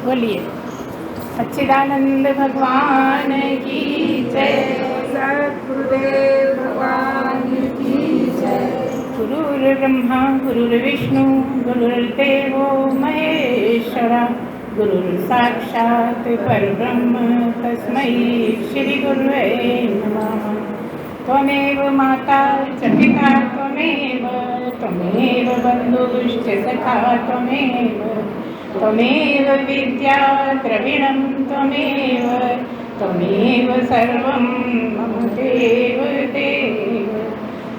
बोलिए सच्चिदानंद भगवान की जय। सद्गुरुदेव भगवान की जय। गुरुर्ब्रह्मा गुरुर्विष्णु गुरुर्देवो महेश्वरा गुरुर्साक्षात् परब्रह्म तस्मै श्री गुरुवे नमः। त्वमेव माता च पिता त्वमेव बन्धुश्च सखा त्वमेव विद्या द्रविणं त्वमेव सर्वं मम देव देव।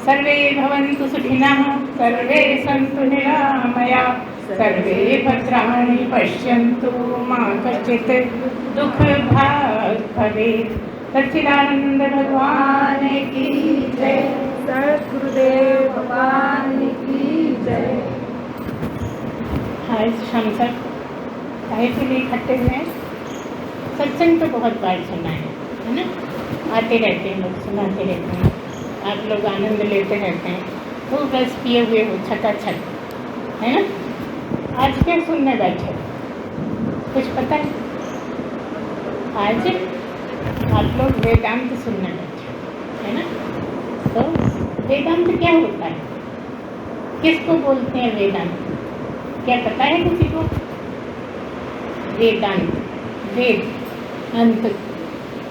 सर्वे भवन्तु सुखिनः सर्वे सन्तु निरामयाः सर्वे भद्राणि पश्यन्तु मा कश्चित् दुःखभाग् भवेत्। सच्चिदानंद भगवान की जय। सद्गुरुदेव भगवान की जय। आज हम सब काहे के लिए इकट्ठे हुए हैं? सत्संग तो बहुत बार सुना है ना, आते रहते हैं लोग, सुनाते रहते हैं, आप लोग आनंद लेते रहते हैं, तो बस पिए हुए हो छकाछक, है ना। आज क्या सुनने बैठे, कुछ पता है? आज आप लोग वेदांत सुनने बैठे, है ना। तो वेदांत क्या होता है, किसको बोलते हैं वेदांत, क्या पता है किसी को? वेदांत, वेद अंत,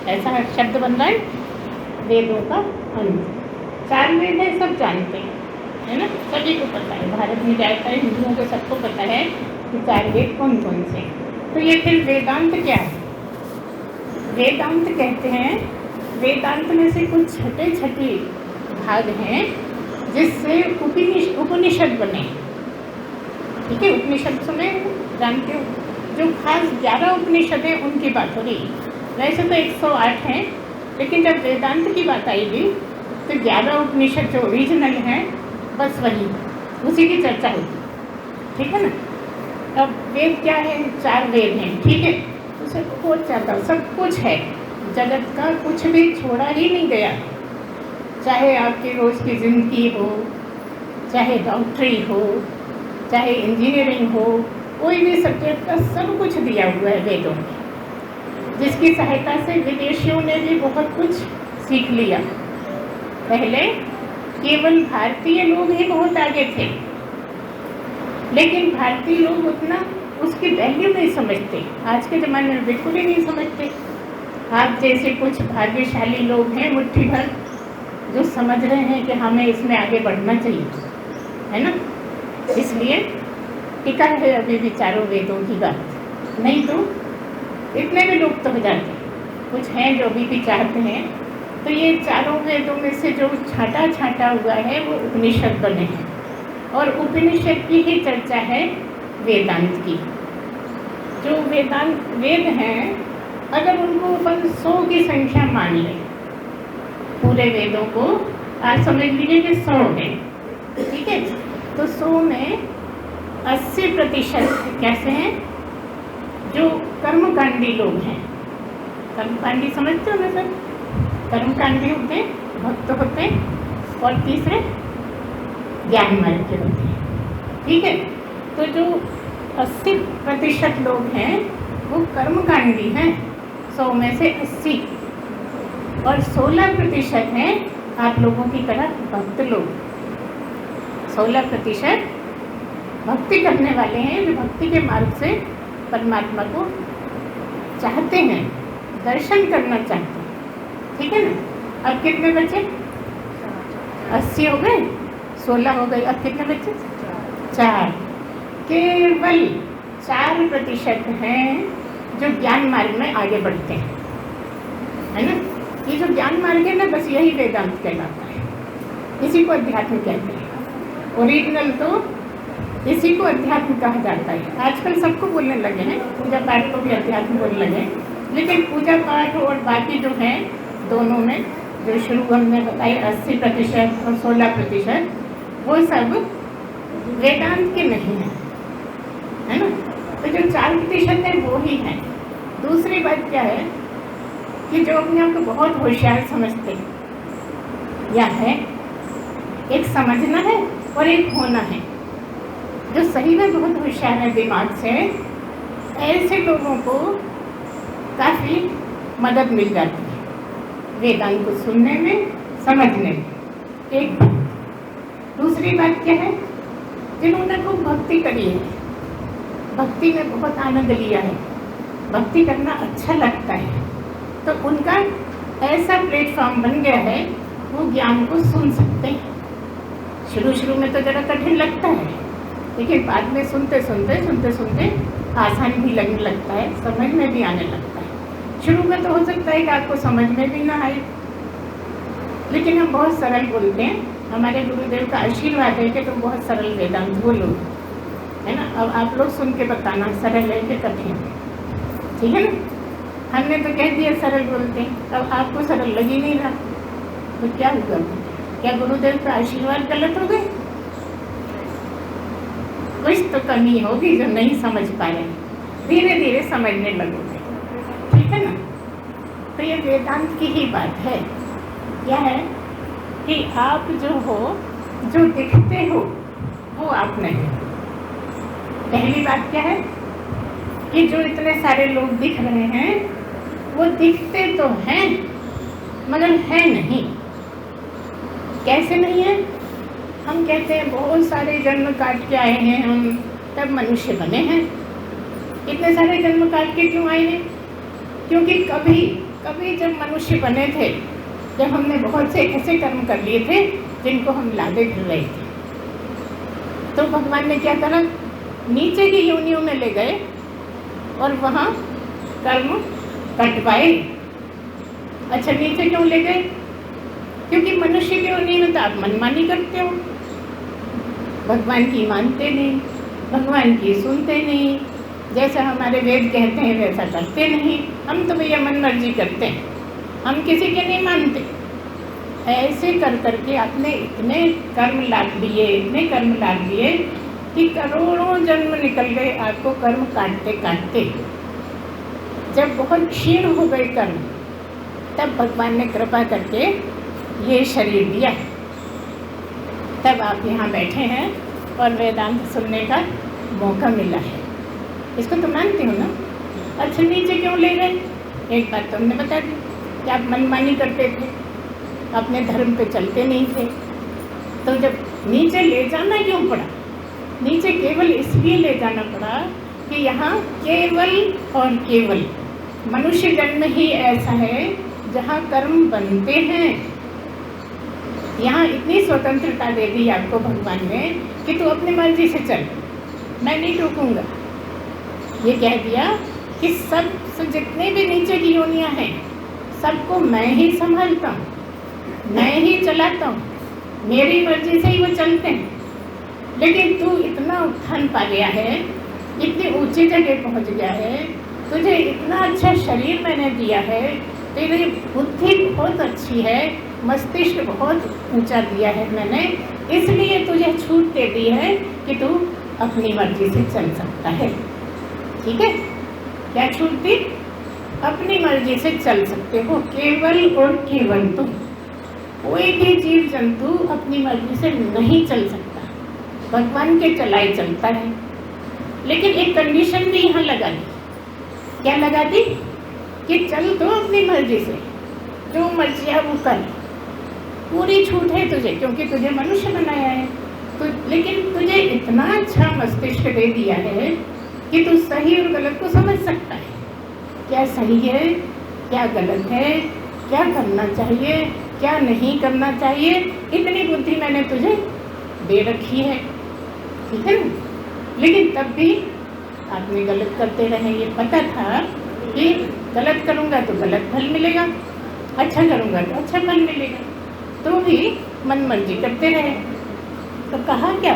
ऐसा शब्द बन रहा है, वेदों का अंत। 4 वेद है, सब जानते हैं, है ना, सभी को पता है, भारत में जाता है हिंदुओं को सबको पता है कि 4 वेद कौन कौन से। तो ये फिर वेदांत क्या है? वेदांत कहते हैं, वेदांत में से कुछ छठे भाग हैं जिससे उपनिषद बने। ठीक है, उपनिषद सुने, जानते हो? जो खास 11 उपनिषद हैं उनकी बात हो रही। वैसे तो 108 हैं, लेकिन जब वेदांत की बात आएगी तो 11 उपनिषद जो ओरिजिनल हैं बस वही, उसी की चर्चा होगी। ठीक है ना। अब वेद क्या है? 4 वेद हैं, ठीक है। उसे बहुत ज़्यादा सब कुछ है, जगत का कुछ भी छोड़ा ही नहीं गया। चाहे आपकी रोज़ की ज़िंदगी हो, चाहे डॉक्टरी हो, चाहे इंजीनियरिंग हो, कोई भी सब्जेक्ट का सब कुछ दिया हुआ है वेदों में, जिसकी सहायता से विदेशियों ने भी बहुत कुछ सीख लिया। पहले केवल भारतीय लोग ही बहुत आगे थे, लेकिन भारतीय लोग उतना उसकी वैल्यू नहीं समझते। आज के ज़माने में बिल्कुल ही नहीं समझते। आप जैसे कुछ भाग्यशाली लोग हैं मुट्ठी भर, जो समझ रहे हैं कि हमें इसमें आगे बढ़ना चाहिए, है ना। इसलिए टिका है अभी भी चारों वेदों की बात, नहीं तो इतने भी लोग तो हो जाते। कुछ हैं जो अभी भी चाहते हैं। तो ये चारों वेदों में से जो छाटा हुआ है वो उपनिषद बने हैं, और उपनिषद की ही चर्चा है वेदांत की। जो वेद हैं, अगर उनको अपन 100 की संख्या मान लें, पूरे वेदों को आज समझ लीजिए कि 100 हैं, ठीक है। तो 100 में 80% कैसे हैं? जो कर्मकांडी लोग हैं। कर्मकांडी समझते हो ना सर? कर्मकांडी होते हैं, भक्त होते हैं, और तीसरे ज्ञान मार्ग के होते हैं, ठीक है। तो जो 80% लोग हैं वो कर्मकांडी हैं, 100 में से 80, और 16% हैं आप लोगों की तरह भक्त लोग। 16% भक्ति करने वाले हैं, जो भक्ति के मार्ग से परमात्मा को चाहते हैं, दर्शन करना चाहते हैं, ठीक है ना। अब कितने बचे? 80 हो गए, 16 हो गए, अब कितने बचे? 4। केवल 4% हैं जो ज्ञान मार्ग में आगे बढ़ते हैं, है ना। ये जो ज्ञान मार्ग है ना, बस यही वेदांत कहलाता है, इसी को अध्यात्म कहते हैं। ओरिजिनल तो इसी को अध्यात्म कहा जाता है। आजकल सबको बोलने लगे हैं, पूजा पाठ को भी अध्यात्म बोलने लगे, लेकिन पूजा पाठ और बाकी जो हैं दोनों में जो शुरू हमने बताई 80% और 16%, वो सब वेदांत के नहीं हैं, है ना। तो जो 4% है वो ही है। दूसरी बात क्या है कि जो अपने आप को बहुत होशियार समझते हैं, या है, एक समझना है और एक होना है। जो सही में बहुत होशियार है दिमाग से, ऐसे लोगों को काफ़ी मदद मिल जाती है वेदांत को सुनने में, समझने में। एक बात। दूसरी बात क्या है, जिन्होंने खूब भक्ति करी है, भक्ति में बहुत आनंद लिया है, भक्ति करना अच्छा लगता है, तो उनका ऐसा प्लेटफॉर्म बन गया है, वो ज्ञान को सुन सकते हैं। शुरू शुरू में तो ज़रा कठिन लगता है, लेकिन बाद में सुनते सुनते आसान भी लगने लगता है, समझ में भी आने लगता है। शुरू में तो हो सकता है कि आपको समझ में भी ना आए, लेकिन हम बहुत सरल बोलते हैं। हमारे गुरुदेव का आशीर्वाद है कि तुम बहुत सरल वेदांत बोलो, है ना। अब आप लोग सुन के बताना सरल है कि कठिन है, ठीक है ना। हमने तो कह दिया सरल बोलते हैं, अब आपको सरल लग ही नहीं रहा, तो क्या हुआ? क्या गुरुदेव का आशीर्वाद गलत हो गए? कुछ तो कमी होगी जो नहीं समझ पा रहे, धीरे धीरे समझने लगोगे, ठीक है ना। तो ये वेदांत की ही बात है। क्या है कि आप जो हो, जो दिखते हो, वो आप नहीं। पहली बात क्या है कि जो इतने सारे लोग दिख रहे हैं, वो दिखते तो हैं मगर है नहीं। कैसे नहीं है? हम कहते हैं बहुत सारे जन्म काट के आए हैं हम, तब मनुष्य बने हैं। इतने सारे जन्म काट के क्यों आए हैं? क्योंकि कभी जब मनुष्य बने थे, जब हमने बहुत से ऐसे कर्म कर लिए थे जिनको हम लादे फिर रहे थे, तो भगवान ने क्या करा? नीचे की योनियों में ले गए और वहाँ कर्म कटवाए। अच्छा, नीचे क्यों ले गए? क्योंकि मनुष्य की योनि में तो आप मनमानी करते हो, भगवान की मानते नहीं, भगवान की सुनते नहीं, जैसा हमारे वेद कहते हैं वैसा करते नहीं। हम तो भैया मन मर्जी करते हैं, हम किसी के नहीं मानते। ऐसे कर करके आपने इतने कर्म लाद लिए कि करोड़ों जन्म निकल गए आपको कर्म काटते काटते। जब बहुत क्षीण हो गए कर्म, तब भगवान ने कृपा करके ये शरीर दिया, तब आप यहाँ बैठे हैं और वेदांत सुनने का मौका मिला है। इसको तो मानते हो ना? अच्छा, नीचे क्यों ले गए? एक बात तो हमने बता दी कि आप मनमानी करते थे, अपने धर्म पे चलते नहीं थे। तो जब नीचे ले जाना क्यों पड़ा? नीचे केवल इसलिए ले जाना पड़ा कि यहाँ केवल और केवल मनुष्य जन्म ही ऐसा है जहाँ कर्म बनते हैं। यहाँ इतनी स्वतंत्रता दे दी आपको भगवान ने कि तू अपनी मर्जी से चल, मैं नहीं टोकूंगा। ये कह दिया कि सब जितने भी नीचे की योनियाँ हैं, सबको मैं ही संभालता हूँ, मैं ही चलाता हूँ, मेरी मर्जी से ही वो चलते हैं। लेकिन तू इतना उत्थान पा गया है, इतनी ऊंची जगह पहुँच गया है, तुझे इतना अच्छा शरीर मैंने दिया है, तेरी बुद्धि बहुत अच्छी है, मस्तिष्क बहुत ऊंचा दिया है मैंने, इसलिए तुझे छूट दे दी है कि तू अपनी मर्जी से चल सकता है। ठीक है? क्या छूट दी? अपनी मर्जी से चल सकते हो, केवल और केवल तुम। कोई भी जीव जंतु अपनी मर्जी से नहीं चल सकता, भगवान के चलाए चलता है। लेकिन एक कंडीशन भी यहाँ लगा दी। क्या लगा दी? कि चल तो अपनी मर्जी से, जो मर्जी है वो कर, पूरी छूट है तुझे, क्योंकि तुझे मनुष्य बनाया है। तो लेकिन तुझे इतना अच्छा मस्तिष्क दे दिया है कि तू सही और गलत को समझ सकता है। क्या सही है, क्या गलत है, क्या करना चाहिए, क्या नहीं करना चाहिए, इतनी बुद्धि मैंने तुझे दे रखी है। ठीक है ना? लेकिन तब भी आपने गलत करते रहे। ये पता था कि गलत करूँगा तो गलत फल मिलेगा, अच्छा करूँगा तो अच्छा फल मिलेगा, तो भी मन मर्जी करते रहे। तो कहा क्या?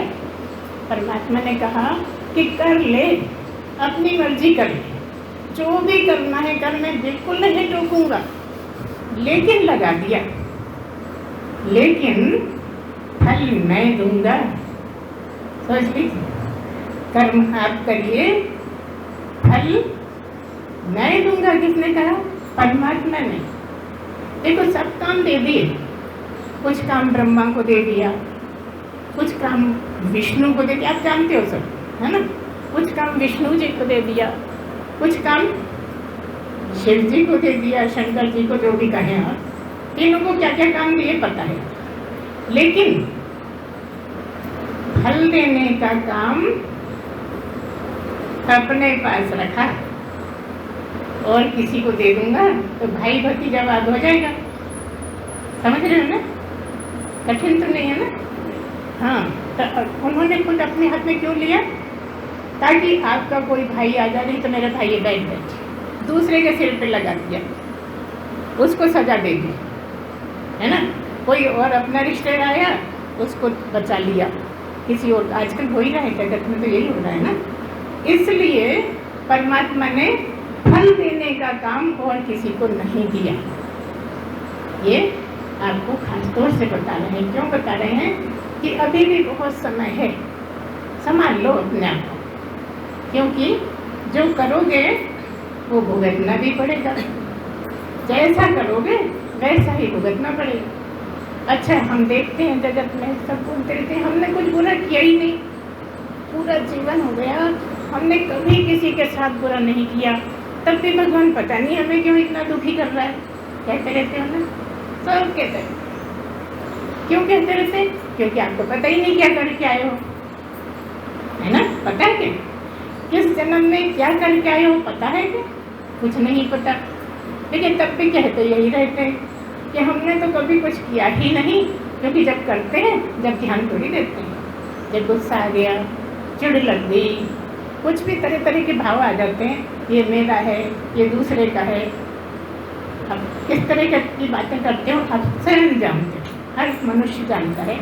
परमात्मा ने कहा कि कर ले, अपनी मर्जी कर ले, जो भी करना है कर, मैं बिल्कुल नहीं टोकूंगा। लेकिन लगा दिया, लेकिन फल मैं दूंगा। सोच लीजिए, कर्म आप करिए, फल मैं दूंगा। किसने कहा? परमात्मा ने। देखो, सब काम दे दिए, कुछ काम ब्रह्मा को दे दिया, कुछ काम विष्णु को दे दिया, आप जानते हो सब, है ना। कुछ काम विष्णु जी को दे दिया, कुछ काम शिव जी को दे दिया, शंकर जी को, जो भी कहें आप, इन लोगों को क्या क्या काम दिए पता है, लेकिन फल देने का काम अपने पास रखा और किसी को दे दूंगा तो भाई भतीजावाद हो जाएगा। समझ रहे हो ना? कठिन तो नहीं है ना? हाँ, तो उन्होंने खुद अपने हाथ में क्यों लिया? ताकि आपका कोई भाई आ जाए, नहीं तो मेरे भाई बैठ गए, दूसरे के सिर पे लगा दिया, उसको सजा दे दी, है ना? कोई और अपना रिश्तेदार आया, उसको बचा लिया किसी और। आजकल हो ही रहा है, जगत में तो यही हो रहा है ना। इसलिए परमात्मा ने फल देने का काम और किसी को नहीं दिया। ये आपको खास तौर से बता रहे हैं। क्यों बता रहे हैं? कि अभी भी बहुत समय है, संभाल लो अपने आप को, क्योंकि जो करोगे वो भुगतना भी पड़ेगा। जैसा करोगे वैसा ही भुगतना पड़ेगा। अच्छा, हम देखते हैं जगत में सब बोलते रहते हैं हमने कुछ बुरा किया ही नहीं, पूरा जीवन हो गया हमने कभी किसी के साथ बुरा नहीं किया, तब भी भगवान पता नहीं हमें क्यों इतना दुखी कर रहा है। कहते रहते हो ना, सब कहते हैं। क्यों कहते रहते हैं? क्योंकि आपको पता ही नहीं क्या करके आए हो, है ना? पता है क्या किस जन्म में क्या करके आए हो? पता है क्या? कुछ नहीं पता, लेकिन तब भी कहते यही रहते हैं कि हमने तो कभी कुछ किया ही नहीं। क्योंकि जब करते हैं, जब ध्यान थोड़ी देते हैं, जब गुस्सा आ गया, चिढ़ लग गई, कुछ भी तरह तरह के भाव आ जाते हैं, ये मेरा है, ये दूसरे का है। अब किस तरह की बातें करते हो आप स्वयं जानते हो, हर मनुष्य जानता है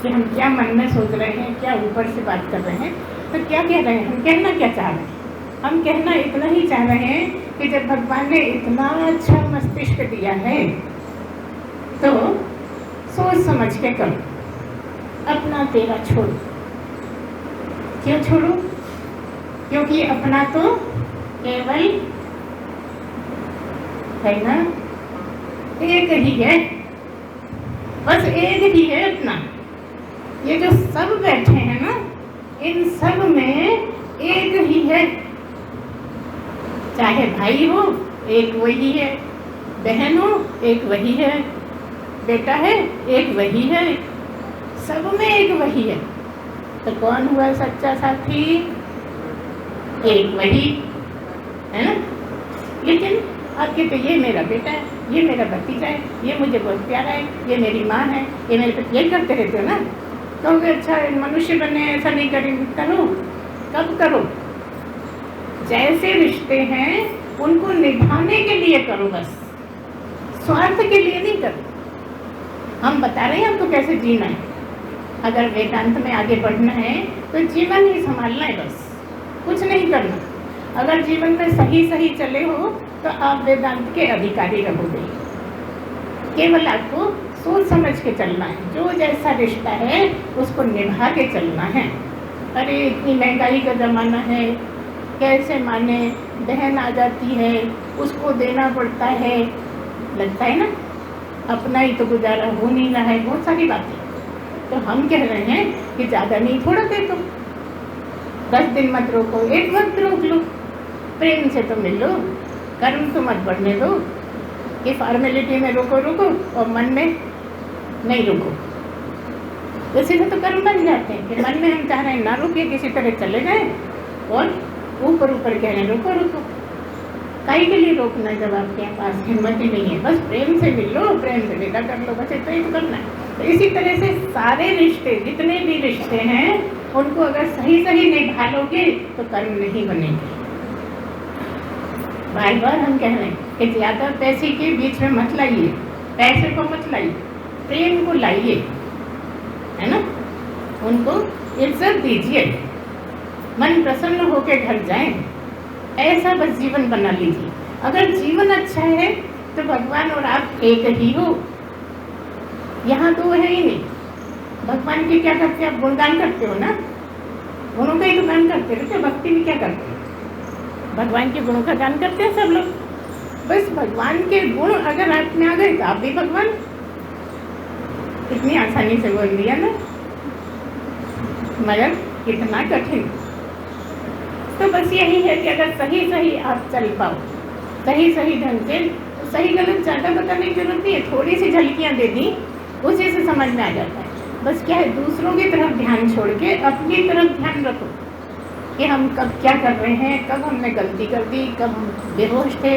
कि हम क्या मन में सोच रहे हैं, क्या ऊपर से बात कर रहे हैं, तो क्या कह रहे हैं, हम कहना क्या चाह रहे हैं। हम कहना इतना ही चाह रहे हैं कि जब भगवान ने इतना अच्छा मस्तिष्क दिया है तो सोच समझ के करो, अपना तेरा छोड़ो। क्यों छोड़ो? क्योंकि अपना तो केवल है ना, एक ही है, बस एक ही है अपना। ये जो सब बैठे हैं ना, इन सब में एक ही है। चाहे भाई हो एक वही है, बहन हो एक वही है, बेटा है एक वही है, सब में एक वही है। तो कौन हुआ सच्चा साथी? एक वही, है ना? लेकिन आपके तो ये मेरा बेटा है, ये मेरा भतीजा है, ये मुझे बहुत प्यारा है, ये मेरी माँ है, ये मेरे पे, यही करते रहते हो ना। कहोगे अच्छा मनुष्य बने, ऐसा नहीं करेंगे, करो। कब करो? जैसे रिश्ते हैं उनको निभाने के लिए करो, बस स्वार्थ के लिए नहीं करो। हम बता रहे हैं आपको कैसे जीना है। अगर वेदांत में आगे बढ़ना है तो जीवन ही संभालना है, बस कुछ नहीं करना। अगर जीवन में सही सही चले हो तो आप वेदांत के अधिकारी रहोगे। केवल आपको सोच समझ के चलना है, जो जैसा रिश्ता है उसको निभा के चलना है। अरे इतनी महंगाई का ज़माना है, कैसे माने, बहन आ जाती है उसको देना पड़ता है, लगता है ना अपना ही तो गुजारा हो नहीं रहा है, बहुत सारी बातें। तो हम कह रहे हैं कि ज़्यादा नहीं, थोड़ा दे दो, 10 दिन मत रोको, एक वक्त रोक लो, प्रेम से तो मिल लो, कर्म तो मत बढ़ने दो कि फॉर्मेलिटी में रोको और मन में नहीं रोको। इसी से तो कर्म बन जाते हैं कि मन में हम चाह रहे हैं ना रुकिए, किसी तरह चले गए और ऊपर कह रहे हैं रोको। काहे के लिए रोकना जब आपके पास हिम्मत ही नहीं है? बस प्रेम से मिल लो, प्रेम से विदा कर लो, बस इतना ही तो करना है। तो इसी तरह से सारे रिश्ते, जितने भी रिश्ते हैं, उनको अगर सही सही निभा लोगे तो कर्म नहीं बनेंगे। बार बार हम कह रहे हैं कि ज़्यादा पैसे के बीच में मत लाइए, पैसे को मत लाइए, प्रेम को लाइए, है ना? उनको इज्जत दीजिए, मन प्रसन्न होकर घर जाएं, ऐसा बस जीवन बना लीजिए। अगर जीवन अच्छा है तो भगवान और आप एक ही हो, यहाँ तो है ही नहीं। भगवान की क्या करते हैं आप? गुणगान करते हो ना, गुणों का ही तो गान करते रहते हो। भक्ति में क्या करते हैं? भगवान के गुणों का गान करते हैं सब लोग। बस भगवान के गुण अगर आप में आ गए तो आप भी भगवान। इतनी आसानी से बोल दिया ना, मगर कितना कठिन। तो बस यही है कि अगर सही सही आप चल पाओ, सही सही ढंग से, तो सही गलत ज़्यादा बताने की जरूरत नहीं है, थोड़ी सी झलकियाँ दे दी उसी से समझ में आ जाता है। बस क्या है, दूसरों की तरफ ध्यान छोड़ के अपनी तरफ ध्यान रखो कि हम कब क्या कर रहे हैं, कब हमने गलती कर दी, कब हम बेहोश थे।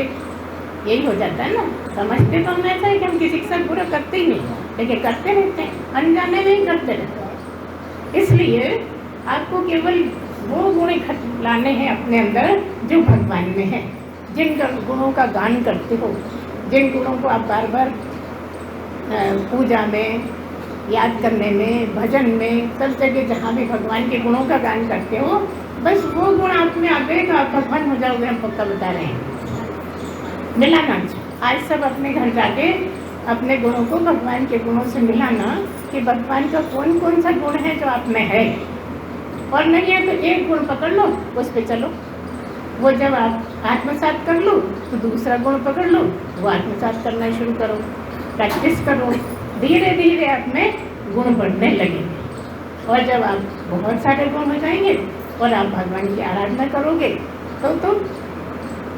यही हो जाता है ना। समझते तो हम ऐसा है कि हम किसी के साथ बुरा करते ही नहीं, लेकिन करते रहते हैं, अनजाने में ही करते रहते हैं। इसलिए आपको केवल वो गुण लाने हैं अपने अंदर जो भगवान में है। जिन गुणों का गान करते हो, जिन गुणों को आप बार बार पूजा में, याद करने में, भजन में, सब जगह जहाँ भी भगवान के गुणों का गान करते हो, बस वो गुण आप में आ गए तो आप भगवान हो जाओगे। हम पक्का बता रहे हैं। मिलाना आज सब अपने घर जाके अपने गुणों को भगवान के गुणों से मिलाना कि भगवान का कौन कौन सा गुण है जो आप में है, और नहीं है तो एक गुण पकड़ लो, उस पे चलो। वो जब आप आत्मसात कर लो तो दूसरा गुण पकड़ लो, वो आत्मसात करना शुरू करो, प्रैक्टिस करो। धीरे धीरे आप में गुण बढ़ने लगेंगे, और जब आप बहुत सारे गुण हो जाएंगे और आप भगवान की आराधना करोगे तो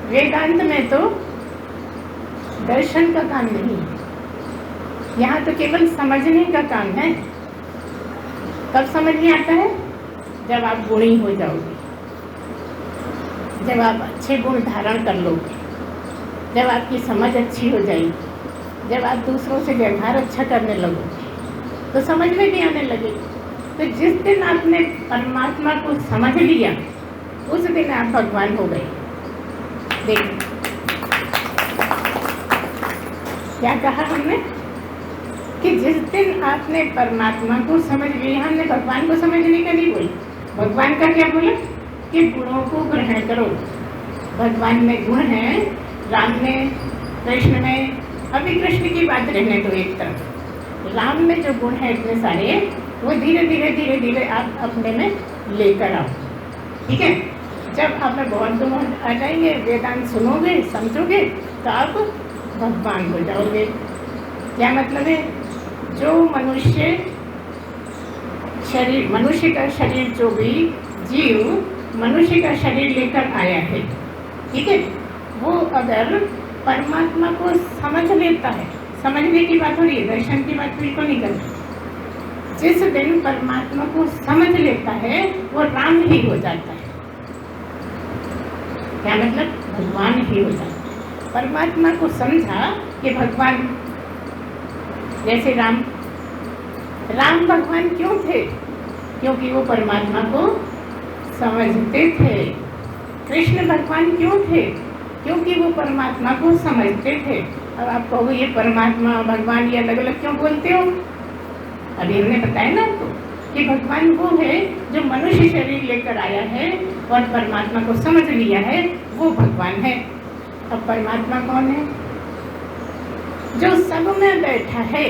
वेदांत में तो दर्शन का काम नहीं है, यहाँ तो केवल समझने का काम है। कब समझ में आता है? जब आप गुणी हो जाओगे, जब आप अच्छे गुण धारण कर लोगे, जब आपकी समझ अच्छी हो जाएगी, जब आप दूसरों से व्यवहार अच्छा करने लगोगे तो समझ में भी आने लगेगी। तो जिस दिन आपने परमात्मा को समझ लिया उस दिन आप भगवान हो गए। देखिए क्या कहा हमने कि जिस दिन आपने परमात्मा को समझ लिया, हमने भगवान को समझने का नहीं बोला। भगवान का क्या बोला कि गुणों को ग्रहण करो। भगवान में गुण हैं, राम में, कृष्ण में। अभी कृष्ण की बात रहने दो एक तरफ। राम में जो गुण हैं इतने सारे, वो धीरे धीरे आप अपने में लेकर आओ। ठीक है, जब आप में बहुत गुण आ जाएंगे, वेदांत सुनोगे, समझोगे, तो आप भगवान हो जाओगे। क्या मतलब है? जो मनुष्य का शरीर जो भी जीव मनुष्य का शरीर लेकर आया है, ठीक है, वो अगर परमात्मा को समझ लेता है, समझने की बात हो रही है, दर्शन की बात बिल्कुल नहीं कर रही। जिस दिन परमात्मा को समझ लेता है वो राम ही हो जाता है। क्या मतलब? भगवान ही हो जाता है। परमात्मा को समझा कि भगवान, जैसे राम भगवान क्यों थे? क्योंकि वो परमात्मा को समझते थे। कृष्ण भगवान क्यों थे? क्योंकि वो परमात्मा को समझते थे। अब आप कहोगे ये परमात्मा भगवान ये अलग अलग क्यों बोलते हो? अभी हमने बताया ना आपको कि भगवान वो है जो मनुष्य शरीर लेकर आया है और परमात्मा को समझ लिया है, वो भगवान है। अब परमात्मा कौन है? जो सब में बैठा है,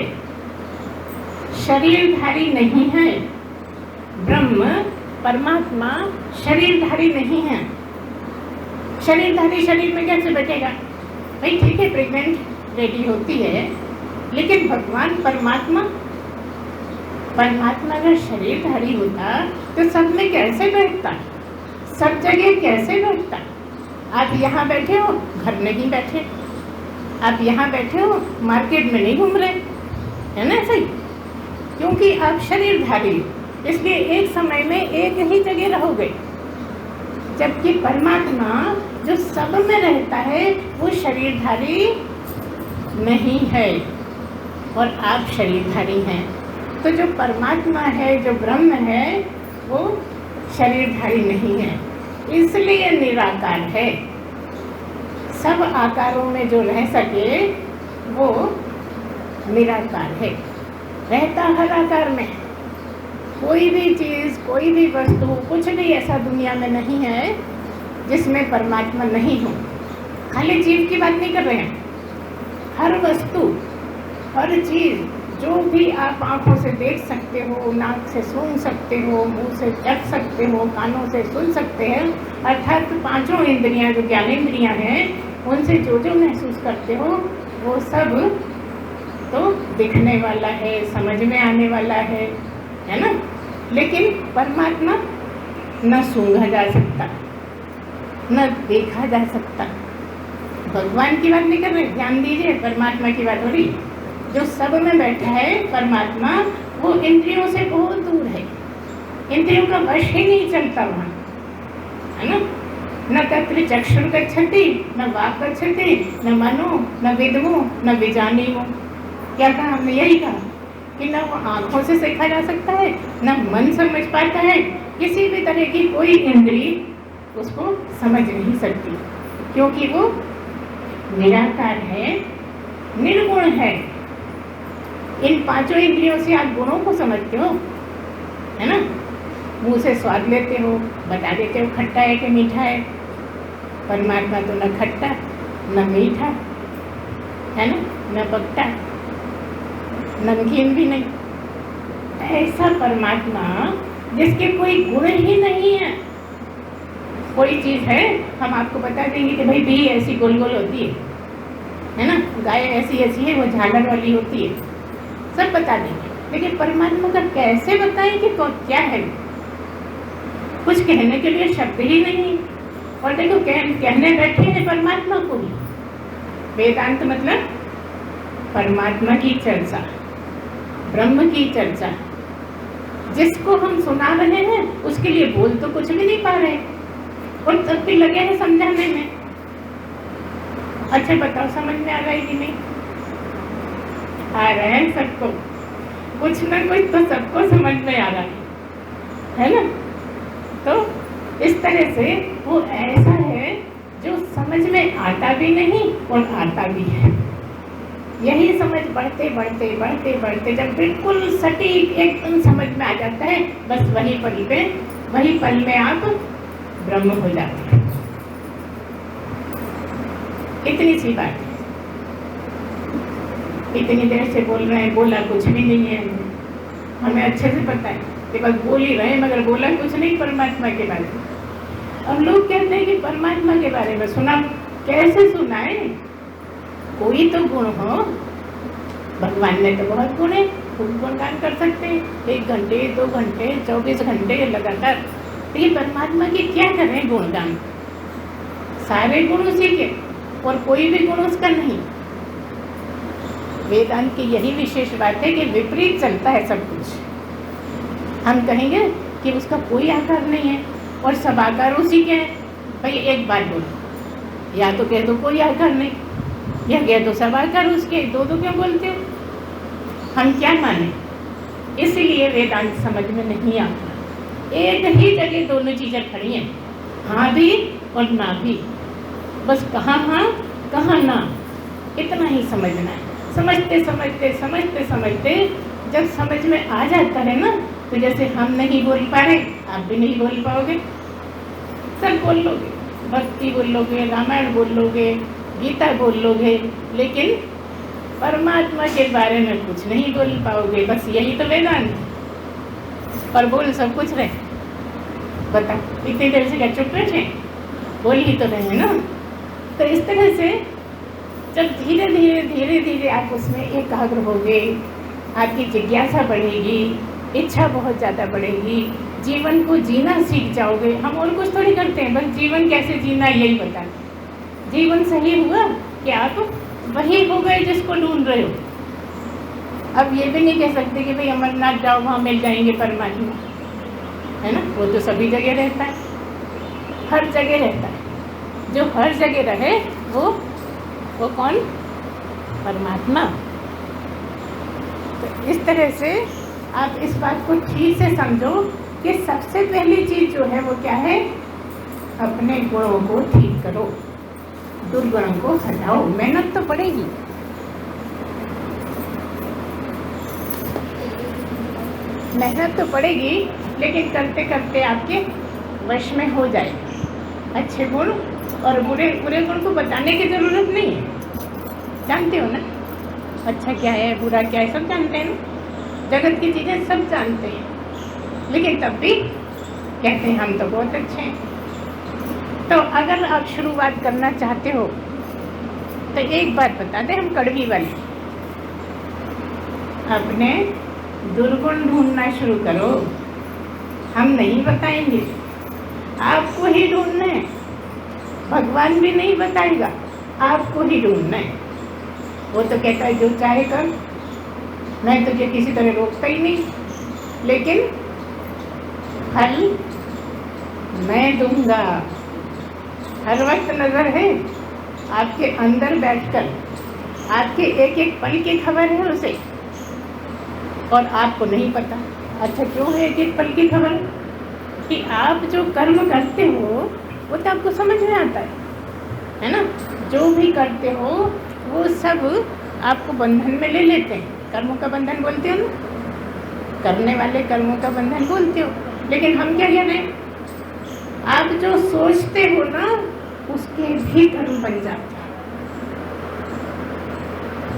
शरीरधारी नहीं है। ब्रह्म परमात्मा शरीरधारी नहीं है। शरीरधारी शरीर में कैसे बैठेगा भाई? ठीक है, प्रेग्नेंट लेडी होती है, लेकिन भगवान परमात्मा अगर शरीरधारी होता तो सब में कैसे बैठता? सब जगह कैसे बैठता? आप यहाँ बैठे हो, घर नहीं बैठे। आप यहाँ बैठे हो, मार्केट में नहीं घूम रहे, है ना? सही, क्योंकि आप शरीरधारी, इसलिए एक समय में एक ही जगह रहोगे। जबकि परमात्मा जो सब में रहता है वो शरीरधारी नहीं है और आप शरीरधारी हैं। तो जो परमात्मा है, जो ब्रह्म है, वो शरीरधारी नहीं है, इसलिए निराकार है। सब आकारों में जो रह सके वो निराकार है, रहता हर आकार में। कोई भी चीज़, कोई भी वस्तु, कुछ भी ऐसा दुनिया में नहीं है जिसमें परमात्मा नहीं हो। खाली जीव की बात नहीं कर रहे हैं, हर वस्तु, हर चीज़ जो भी आप आँखों से देख सकते हो, नाक से सूंघ सकते हो, मुंह से चख सकते हो, कानों से सुन सकते हैं, अर्थात पांचों इंद्रियां जो ज्ञानेंद्रियां हैं, उनसे जो जो महसूस करते हो वो सब तो दिखने वाला है, समझ में आने वाला है ना? लेकिन परमात्मा न सूंघा जा सकता, न देखा जा सकता। भगवान की बात नहीं कर रहे, ध्यान दीजिए, परमात्मा की बात हो रही। जो सब में बैठा है परमात्मा, वो इंद्रियों से बहुत दूर है, इंद्रियों का वश ही नहीं चलता वहाँ, है ना। न तत्र चक्षुर गच्छति, न वाक् गच्छति, न मनो, न विद्मो, न विजानीमो। क्या कहा हमने? यही कहा कि न वो आँखों से देखा जा सकता है, न मन समझ पाता है, किसी भी तरह की कोई इंद्री उसको समझ नहीं सकती, क्योंकि वो निराकार है, निर्गुण है। इन पांचों इंद्रियों से आप गुणों को समझते हो, है ना। मुंह से स्वाद लेते हो, बता देते हो खट्टा है कि मीठा है। परमात्मा तो न खट्टा न मीठा, है ना, न पकता, नमकीन भी नहीं। ऐसा परमात्मा जिसके कोई गुण ही नहीं है। कोई चीज़ है, हम आपको बता देंगे कि भाई भी ऐसी गोल गोल होती है ना, गाय ऐसी ऐसी है, वो झालर वाली होती है, सब बता देंगे। लेकिन परमात्मा का कैसे बताएं कि क्या है? कुछ कहने के लिए शब्द ही नहीं। और देखो कहने बैठे हैं परमात्मा को भी। वेदांत मतलब परमात्मा की चर्चा, ब्रह्म की चर्चा। जिसको हम सुना रहे हैं उसके लिए बोल तो कुछ भी नहीं पा रहे, और तब भी लगे हैं समझाने में। अच्छा बताओ, समझ में आ रहा है कि नहीं? आ रहा है सबको, कुछ ना कुछ तो सबको समझ में आ रहा है ना। तो इस तरह से वो ऐसा है जो समझ में आता भी नहीं और आता भी है। यही समझ बढ़ते बढ़ते बढ़ते बढ़ते जब बिल्कुल सटीक एकदम समझ में आ जाता है, बस वही पल में आप ब्रह्म हो जाते हैं। इतनी सी बात है। इतनी देर से बोल रहे हैं, बोला कुछ भी नहीं है। हमें अच्छे से पता है कि बस बोल ही रहे हैं, मगर बोला कुछ नहीं परमात्मा के बारे में। अब लोग कहते हैं कि परमात्मा के बारे में सुना, कैसे सुनाए? कोई तो गुण हो। भगवान ने तो बहुत गुण है, खूब गुणगान कर सकते हैं, 1 घंटे 2 घंटे 24 घंटे लगातार। लेकिन परमात्मा की क्या करें गुणगान? सारे गुण उसी के, और कोई भी गुण उसका नहीं। वेदांत की यही विशेष बात है कि विपरीत चलता है सब कुछ। हम कहेंगे कि उसका कोई आकार नहीं है और सब आकार उसी के हैं। भाई एक बात बोलो, या तो कह दो कोई आकार नहीं, या कह दो सब आकार उसके, दो क्यों बोलते हो? हम क्या माने? इसलिए वेदांत समझ में नहीं आता। एक ही जगह दोनों चीज़ें खड़ी हैं, हाँ भी और ना भी। बस कहाँ हाँ कहाँ ना, इतना ही समझना है। समझते समझते समझते समझते जब समझ में आ जाता है ना, तो जैसे हम नहीं बोल पा रहे, आप भी नहीं बोल पाओगे। सब बोल लोगे, भक्ति बोल लोगे, रामायण बोल लोगे, गीता बोल लोगे, लेकिन परमात्मा के बारे में कुछ नहीं बोल पाओगे। बस यही तो वेदांत। पर बोल सब कुछ रहे। बता, इतनी देर से क्या चुप बैठे? बोल ही तो रहे हैं ना। तो इस तरह से जब धीरे धीरे धीरे धीरे आप उसमें एकाग्र होगे, आपकी जिज्ञासा बढ़ेगी, इच्छा बहुत ज़्यादा बढ़ेगी, जीवन को जीना सीख जाओगे। हम और कुछ थोड़ी करते हैं, बस जीवन कैसे जीना यही बताते हैं। जीवन सही हुआ कि आप वही हो गए जिसको ढूंढ रहे हो। अब ये भी नहीं कह सकते कि भाई अमरनाथ जाओ, वहाँ मिल जाएंगे परमात्मा, है ना। वो तो सभी जगह रहता है, हर जगह रहता है। जो हर जगह रहे वो कौन? परमात्मा। तो इस तरह से आप इस बात को ठीक से समझो कि सबसे पहली चीज़ जो है वो क्या है? अपने गुणों को ठीक करो, दुर्गुणों को हटाओ। मेहनत तो पड़ेगी, मेहनत तो पड़ेगी, लेकिन करते करते आपके वश में हो जाएगा। अच्छे गुण और बुरे गुण को बताने की ज़रूरत नहीं है, जानते हो ना। अच्छा क्या है, बुरा क्या है, सब जानते हैं ना। जगत की चीज़ें सब जानते हैं, लेकिन तब भी कहते हैं हम तो बहुत अच्छे हैं। तो अगर आप शुरुआत करना चाहते हो तो एक बात बता दें, हम कड़वी वाली, अपने दुर्गुण ढूंढना शुरू करो। हम नहीं बताएंगे, आपको ही ढूंढना है। भगवान भी नहीं बताएगा, आपको ही ढूंढना है। वो तो कहता है जो चाहे कर, मैं तुझे किसी तरह रोकता ही नहीं, लेकिन फल मैं दूंगा। हर वक्त नजर है आपके अंदर बैठकर, आपके एक एक पल की खबर है उसे, और आपको नहीं पता। अच्छा क्यों है एक एक पल की खबर? कि आप जो कर्म करते हो वो तो आपको समझ में आता है ना? जो भी करते हो वो सब आपको बंधन में ले लेते हैं। कर्मों का बंधन बोलते हो ना, करने वाले कर्मों का बंधन बोलते हो। लेकिन हम क्या कह रहे हैं, आप जो सोचते हो ना उसके भी कर्म बन जाते हैं।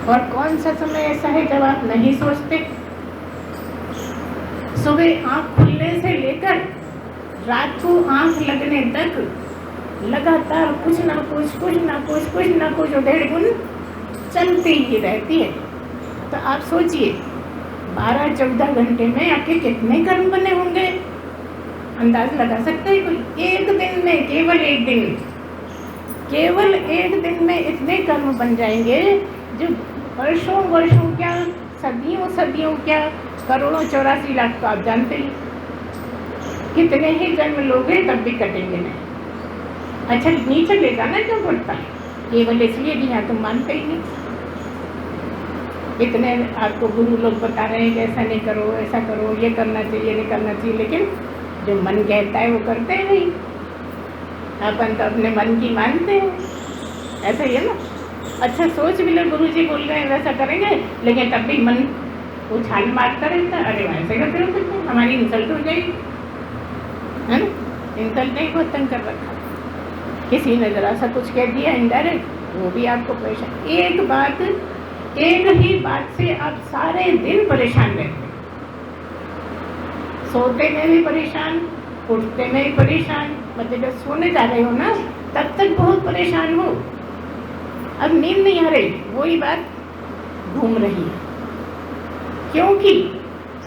और कौन सा समय ऐसा है जब आप नहीं सोचते? सुबह आंख खुलने से लेकर रात को आंख लगने तक लगातार कुछ ना कुछ उधेड़ बुन चलती ही रहती है। तो आप सोचिए 12-14 घंटे में आपके कितने कर्म बने होंगे? अंदाज लगा सकते हैं कोई? एक दिन में, केवल एक दिन में इतने कर्म बन जाएंगे जो वर्षों क्या, सदियों क्या, करोड़ों 84 लाख तो आप जानते ही। कितने ही जन्म लोगे तब भी कटेंगे नहीं। अच्छा नीचे ले जाना क्यों पड़ता है? केवल इसलिए कि यहाँ तुम मानते ही नहीं। इतने आपको गुरु लोग बता रहे हैं कि ऐसा नहीं करो, ऐसा करो, ये करना चाहिए, नहीं करना चाहिए, लेकिन जो मन कहता है वो करते हैं नहीं। अपन तो अपने मन की मानते हैं, ऐसा ही है ना? अच्छा सोच भी लो, गुरु जी बोल रहे हैं वैसा करेंगे, लेकिन तब भी मन उछाल मारता रहता है, अरे वैसे करते हो, हमारी इंसल्ट हो जाएगी, है ना? इंसल्ट नहीं, बहुत तंग कर रखा। किसी ने जरा सा कुछ कह दिया इनडायरेक्ट, वो भी आपको परेशान। एक ही बात से आप सारे दिन परेशान रहते हैं। सोते में भी परेशान, उठते में भी परेशान, मतलब जब सोने जा रहे हो ना तब तक बहुत परेशान हो। अब नींद नहीं आ रही, वही बात घूम रही है, क्योंकि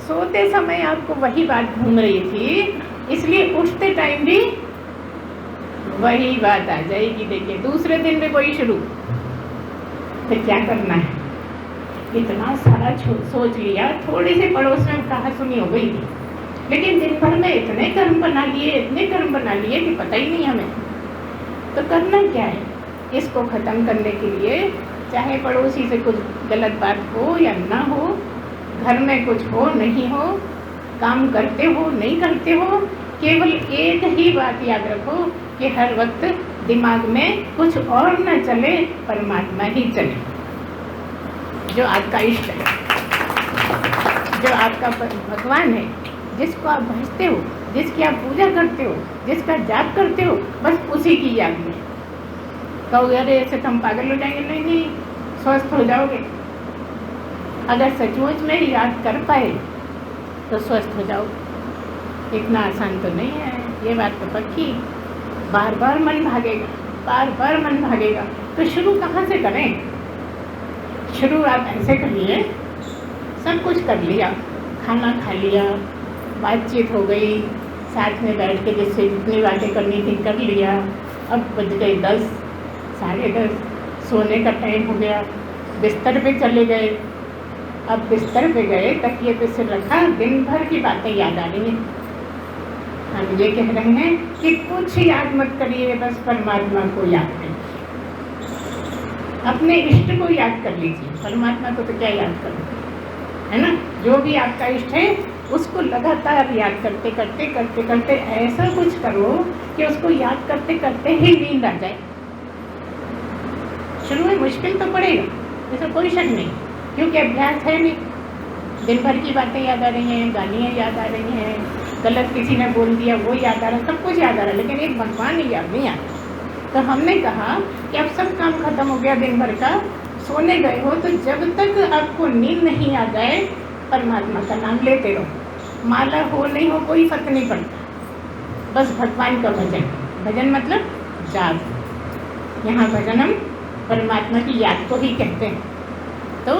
सोते समय आपको वही बात घूम रही थी, इसलिए उठते टाइम भी वही बात आ जाएगी। देखिए दूसरे दिन भी वही शुरू। फिर क्या करना है? इतना सारा सोच लिया, थोड़ी सी पड़ोस में कहा सुनी हो गई, लेकिन दिन भर में इतने कर्म बना लिए कि पता ही नहीं हमें। तो करना क्या है? इसको ख़त्म करने के लिए, चाहे पड़ोसी से कुछ गलत बात हो या ना हो, घर में कुछ हो नहीं हो, काम करते हो नहीं करते हो, केवल एक ही बात याद रखो कि हर वक्त दिमाग में कुछ और न चले, परमात्मा ही चले, जो आपका इष्ट है, जो आपका भगवान है, जिसको आप भजते हो, जिसकी आप पूजा करते हो, जिसका जाप करते हो, बस उसी की याद में। कहोगे अरे ऐसे तो हम पागल हो जाएंगे। नहीं, स्वस्थ हो जाओगे। अगर सचमुच में याद कर पाए तो स्वस्थ हो जाओगे। इतना आसान तो नहीं है, ये बात तो पक्की। बार बार मन भागेगा, तो शुरू कहाँ से करें? शुरू आप ऐसे करिए, सब कुछ कर लिया, खाना खा लिया, बातचीत हो गई, साथ में बैठ के जिससे जितनी बातें करनी थी कर लिया, अब बज गए 10, 10:30, सोने का टाइम हो गया, बिस्तर पे चले गए। अब बिस्तर पे गए, तकिए पे सिर रखा, दिन भर की बातें याद आ रही हैं। हम ये कह रहे हैं कि कुछ याद मत करिए, बस परमात्मा को याद करिए, अपने इष्ट को याद कर लीजिए। परमात्मा को तो क्या याद करो, है ना? जो भी आपका इष्ट है उसको लगातार याद करते ऐसा कुछ करो कि उसको याद करते ही नींद आ जाए। शुरू में मुश्किल तो पड़ेगा, इसमें कोई शक नहीं, क्योंकि अभ्यास है नहीं। दिन भर की बातें याद आ रही हैं, गालियाँ याद आ रही हैं, गलत किसी ने बोल दिया वो याद आ रहा है, सब कुछ याद आ रहा है, लेकिन एक भगवान ही याद नहीं आता। तो हमने कहा कि अब सब काम खत्म हो गया दिन भर का, सोने गए हो, तो जब तक आपको नींद नहीं आ जाए परमात्मा का नाम लेते रहो। माला हो नहीं हो कोई फर्क नहीं पड़ता, बस भगवान का भजन मतलब जाप। यहाँ भजन हम परमात्मा की याद को ही कहते हैं। तो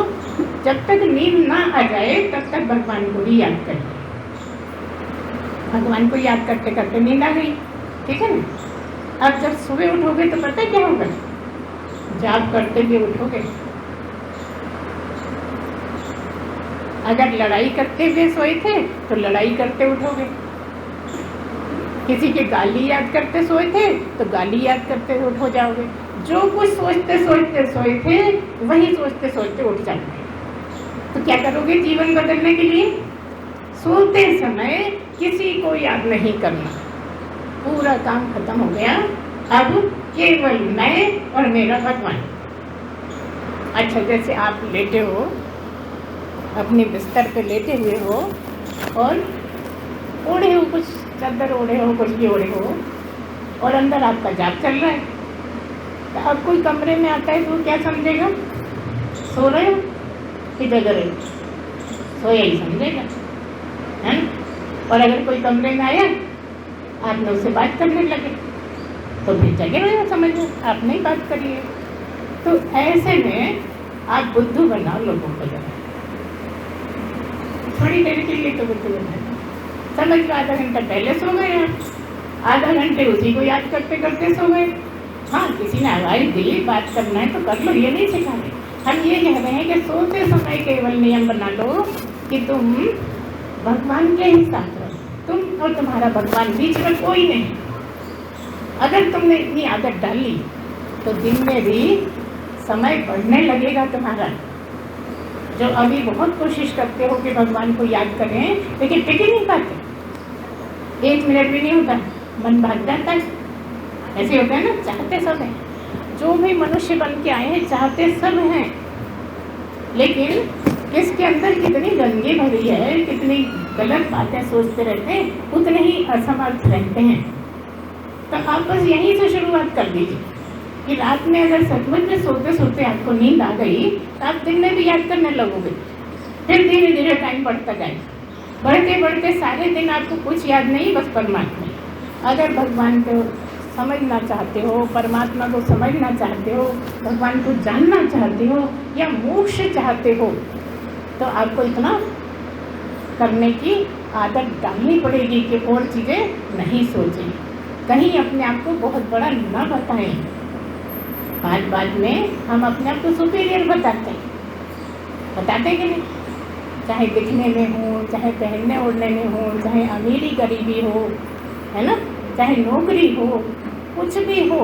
जब तक नींद ना आ जाए तब तक भगवान को ही याद करिए। भगवान को याद करते नींद आ गई, ठीक है ना? अब जब सुबह उठोगे तो पता है क्या होगा, जाप करते हुए उठोगे। अगर लड़ाई करते हुए सोए थे तो लड़ाई करते उठोगे, किसी की गाली याद करते सोए थे तो गाली याद करते उठ हो जाओगे। जो कुछ सोचते सोचते सोए थे वही सोचते सोचते उठ जाओगे। तो क्या करोगे जीवन बदलने के लिए? सोते समय किसी को याद नहीं करना, पूरा काम खत्म हो गया। अब केवल मैं और मेरा भगवान। अच्छा, जैसे आप लेटे हो, अपने बिस्तर पे लेटे हुए हो और ओढ़े हो, कुछ चादर ओढ़े हो, कुछ भी ओढ़े हो, और अंदर आपका जाप चल रहा है। तो अब कोई कमरे में आता है तो वो क्या समझेगा? सो रहे हो कि जग रहे हो? सोया ही समझेगा, है ना? और अगर कोई कमरे में आया, आपने उससे बात करने लगे तो फिर जगे रहे हो, समझ लो आपने ही बात करी है। तो ऐसे में आप बुद्धू बनाओ लोगों को, जरा थोड़ी देर के लिए तो बुद्धू बनाओ। समझ लो आधा घंटा पहले सो गए आप, आधा घंटे उसी को याद करते करते सो गए। हाँ, किसी ने आवाज़ दी बात करना है तो कर लो, ये नहीं सिखा रहे। हम ये कह रहे हैं कि सोते समय केवल नियम बना लो कि तुम भगवान के ही साथ रहो, तुम और तुम्हारा भगवान, बीच में कोई नहीं। अगर तुमने इतनी आदत डाली तो दिन में भी समय बढ़ने लगेगा तुम्हारा। जो अभी बहुत कोशिश करते हो कि भगवान को याद करें लेकिन टिक ही नहीं पाते, 1 मिनट भी नहीं होता, मन भाग जाता है। ऐसे होता है ना, चाहते सब हैं, जो भी मनुष्य बन के आए हैं चाहते सब हैं, लेकिन किसके अंदर कितनी गंदगी भरी है, कितनी गलत बातें सोचते रहते हैं, उतने ही असमर्थ रहते हैं। तो आप बस यहीं से शुरुआत कर दीजिए कि रात में अगर सचमुच में सोते सोते आपको नींद आ गई तो आप दिन में भी याद करने लगोगे। फिर धीरे धीरे टाइम बढ़ता जाएगा, बढ़ते बढ़ते सारे दिन आपको कुछ याद नहीं, बस परमात्मा। अगर भगवान को समझना चाहते हो, परमात्मा को समझना चाहते हो, भगवान को जानना चाहते हो या मोक्ष चाहते हो, तो आपको इतना करने की आदत डालनी पड़ेगी कि और चीज़ें नहीं सोचें, कहीं अपने आप को बहुत बड़ा न बताएं। बात बात में हम अपने आप को सुपीरियर बताते कि नहीं? चाहे दिखने में हो, चाहे पहनने ओढ़ने में हो, चाहे अमीरी गरीबी हो, है ना, चाहे नौकरी हो, कुछ भी हो,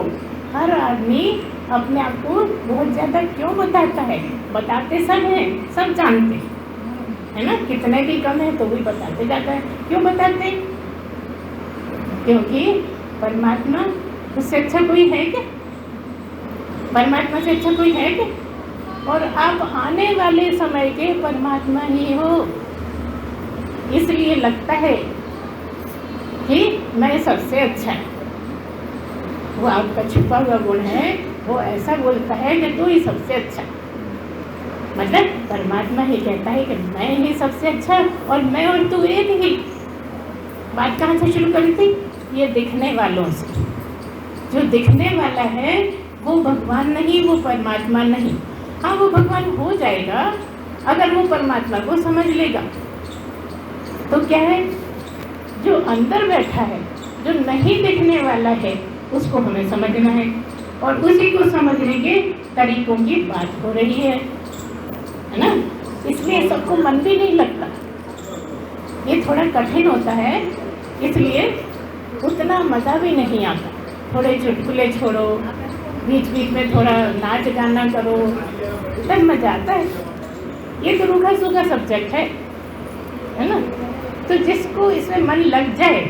हर आदमी अपने आप को बहुत ज़्यादा क्यों बताता है? बताते सब हैं, सब जानते हैं, है ना, कितने भी कम है तो भी बताते जाता है। क्यों बताते? क्योंकि परमात्मा उससे अच्छा कोई है क्या? परमात्मा से अच्छा कोई है क्या? और आप आने वाले समय के परमात्मा ही हो, इसलिए लगता है कि मैं सबसे अच्छा है। वो आपका छुपा हुआ गुण है, वो ऐसा बोलता है कि तू ही सबसे अच्छा। मतलब परमात्मा ही कहता है कि मैं ही सबसे अच्छा और मैं और तू एक ही। बात कहाँ से शुरू करी थी? ये दिखने वालों से। जो दिखने वाला है वो भगवान नहीं, वो परमात्मा नहीं। हाँ, वो भगवान हो जाएगा अगर वो परमात्मा को समझ लेगा। तो क्या है, जो अंदर बैठा है, जो नहीं दिखने वाला है, उसको हमें समझना है, और उसी को समझने के तरीकों की बात हो रही है ना। इसलिए सबको मन भी नहीं लगता, ये थोड़ा कठिन होता है, इसलिए उतना मज़ा भी नहीं आता। थोड़े चुटकुले छोड़ो, बीच बीच में थोड़ा नाच गाना करो, तब मज़ा आता है। ये तो रूखा सूखा सब्जेक्ट है ना। तो जिसको इसमें मन लग जाए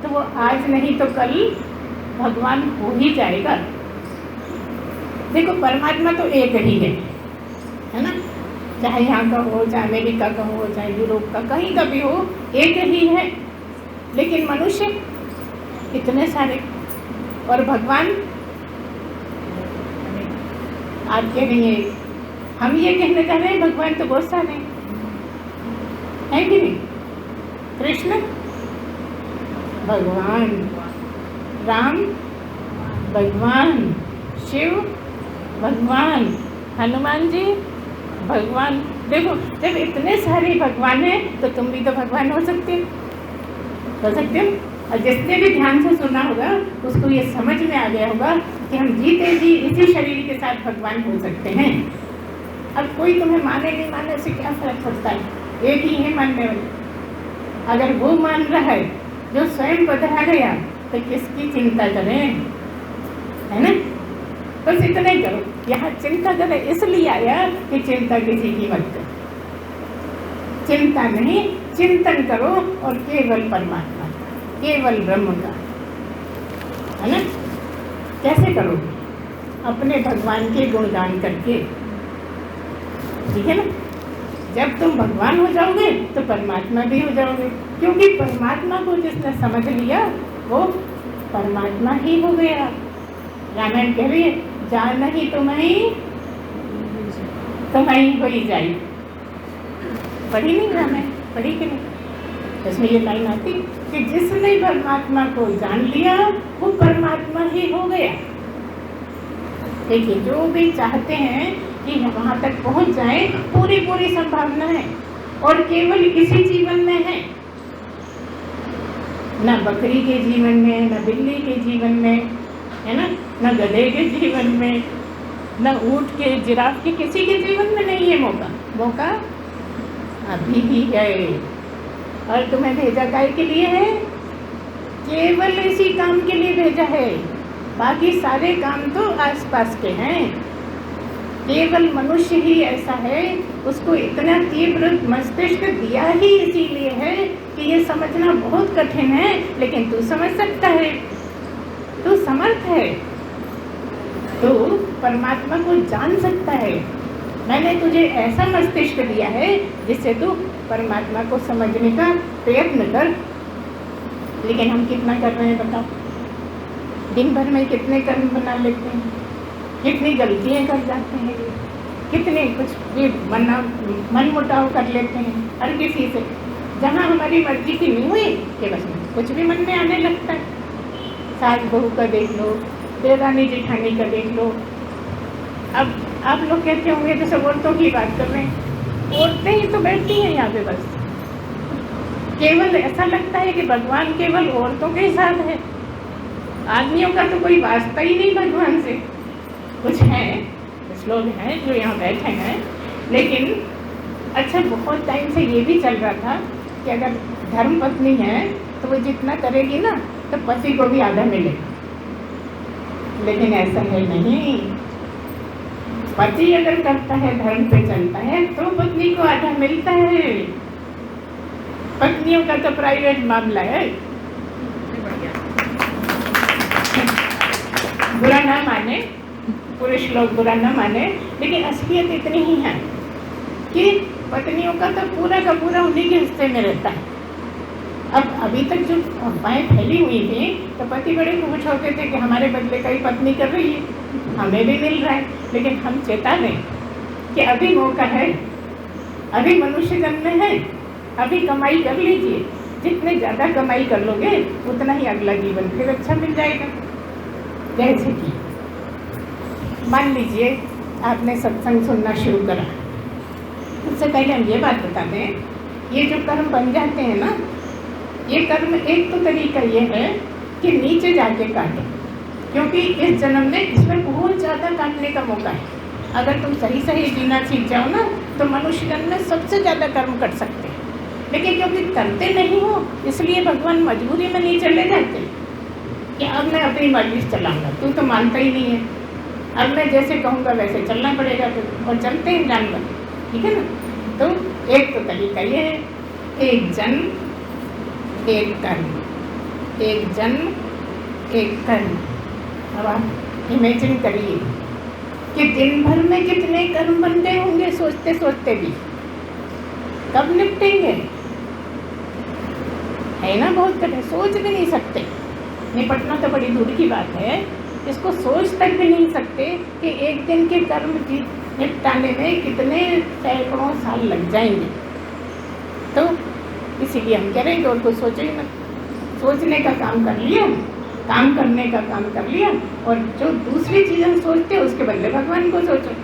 तो वो आज नहीं तो कल भगवान हो ही जाएगा। देखो, परमात्मा तो एक ही है ना, चाहे यहाँ का हो, चाहे अमेरिका का हो, चाहे यूरोप का, कहीं का भी हो, एक ही है। लेकिन मनुष्य इतने सारे, और भगवान आप कह रही हैं, हम ये कहने जा रहे हैं भगवान तो बहुत सारे हैं कि नहीं? कृष्ण भगवान, राम भगवान, शिव भगवान, हनुमान जी भगवान। देखो, जब इतने सारे भगवान हैं तो तुम भी तो भगवान हो सकते हो और जिसने भी ध्यान से सुना होगा उसको ये समझ में आ गया होगा कि हम जीते जी इसी शरीर के साथ भगवान हो सकते हैं। अब कोई तुम्हें माने नहीं माने उससे क्या फर्क पड़ता है, एक ही है मानने वाले। अगर वो मान रहा है जो स्वयं बदला गया तो किसकी चिंता करें, है ना। बस इतना ही करो। यहाँ चिंता करें इसलिए आया कि चिंता किसी की मत करो, चिंता नहीं, चिंतन करो और केवल परमात्मा, केवल ब्रह्म का, है ना। कैसे करो? अपने भगवान के गुणगान करके, ठीक है ना। जब तुम भगवान हो जाओगे तो परमात्मा भी हो जाओगे, क्योंकि परमात्मा को जिसने समझ लिया वो परमात्मा ही हो गया। रामायण कह रही है, जान नहीं तुम्हें हो ही जाए। पढ़ी नहीं रामायण? पढ़ी कि नहीं? इसमें ये लाइन आती कि जिसने परमात्मा को जान लिया वो परमात्मा ही हो गया। देखिए, जो भी चाहते हैं कि वहाँ तक पहुँच जाए, पूरी पूरी संभावना है और केवल इसी जीवन में है। न बकरी के जीवन में, न बिल्ली के जीवन में, है ना, न गधे के जीवन में, न ऊँट के, जिराफ के, किसी के जीवन में नहीं है मौका अभी ही है। और तुम्हें भेजा काय के लिए है? केवल इसी काम के लिए भेजा है। बाकी सारे काम तो आसपास के हैं। केवल मनुष्य ही ऐसा है, उसको इतना तीव्र मस्तिष्क दिया ही इसीलिए है कि ये समझना बहुत कठिन है, लेकिन तू समझ सकता है, तू समर्थ है, तू परमात्मा को जान सकता है। मैंने तुझे ऐसा मस्तिष्क दिया है जिससे तू परमात्मा को समझने का प्रयत्न कर। लेकिन हम कितना कर रहे हैं बताओ? दिन भर में कितने कर्म बना लेते हैं, कितनी गलतियाँ कर जाते हैं, कितने कुछ भी मन मुटाव कर लेते हैं हर किसी से, जहाँ हमारी मर्जी की नहीं हुई कि बस कुछ भी मन में आने लगता है। सास बहू का देख लो, देवरानी जेठानी का देख लो। अब आप लोग कहते होंगे जैसे औरतों की बात कर रहे हैं, औरतें ही तो बैठती हैं यहाँ पे, बस केवल ऐसा लगता है कि भगवान केवल औरतों के साथ है, आदमियों का तो कोई वास्ता ही नहीं भगवान से। कुछ लोग हैं जो यहाँ बैठे हैं, लेकिन अच्छा बहुत टाइम से ये भी चल रहा था कि अगर धर्म पत्नी है तो वो जितना करेगी ना तो पति को भी आधा मिलेगा, लेकिन ऐसा है नहीं। पति अगर करता है, धर्म पे चलता है, तो पत्नी को आधा मिलता है। पत्नियों का तो प्राइवेट मामला है। बुरा ना माने, पुरुष लोग बुरा ना माने, लेकिन असलियत इतनी ही है कि पत्नियों का तो पूरा का पूरा उन्हीं के हिस्से में रहता है। अब अभी तक जो अफवाहें फैली हुई थी तो पति बड़े खुश होते थे कि हमारे बदले का ही पत्नी कर रही है, हमें भी मिल रहा है। लेकिन हम चेता दें कि अभी मौका है, अभी मनुष्य जन्म में है, अभी कमाई कर लीजिए। जितने ज़्यादा कमाई कर लोगे उतना ही अगला जीवन फिर अच्छा मिल जाएगा। जैसे कि मान लीजिए आपने सत्संग सुनना शुरू करा, उससे पहले हम ये बात बता दें, ये जो कर्म बन जाते हैं ना, ये कर्म एक तो तरीका ये है कि नीचे जाके काटो, क्योंकि इस जन्म में इसमें बहुत ज़्यादा काटने का मौका है। अगर तुम सही सही जीना सीख जाओ ना तो मनुष्य जन्म में सबसे ज़्यादा कर्म कर सकते हैं, लेकिन क्योंकि करते नहीं हो इसलिए भगवान मजबूरी में नहीं चले जाते कि अब मैं अपनी मर्जी से चलाऊँगा, तू तो मानता ही नहीं है, अब मैं जैसे कहूँगा वैसे चलना पड़ेगा फिर, और चलते हैं जानवर, ठीक है ना। तो एक तो तरीका ये है, एक जन्म एक कर्म, एक जन्म एक कर्म। अब आप इमेजिन करिए कि दिन भर में कितने कर्म बन गए होंगे सोचते सोचते भी, कब निपटेंगे? है ना, बहुत कठिन, सोच भी नहीं सकते। निपटना तो बड़ी दूर की बात है, इसको सोच तक भी नहीं सकते कि एक दिन के कर्म की निपटाने में कितने सैकड़ों साल लग जाएंगे। तो इसीलिए हम कह रहे हैं कि और कुछ सोचो ही मत, सोचने का काम कर लिया, काम करने का काम कर लिया, और जो दूसरी चीज़ें सोचते हैं उसके बदले भगवान को सोचो,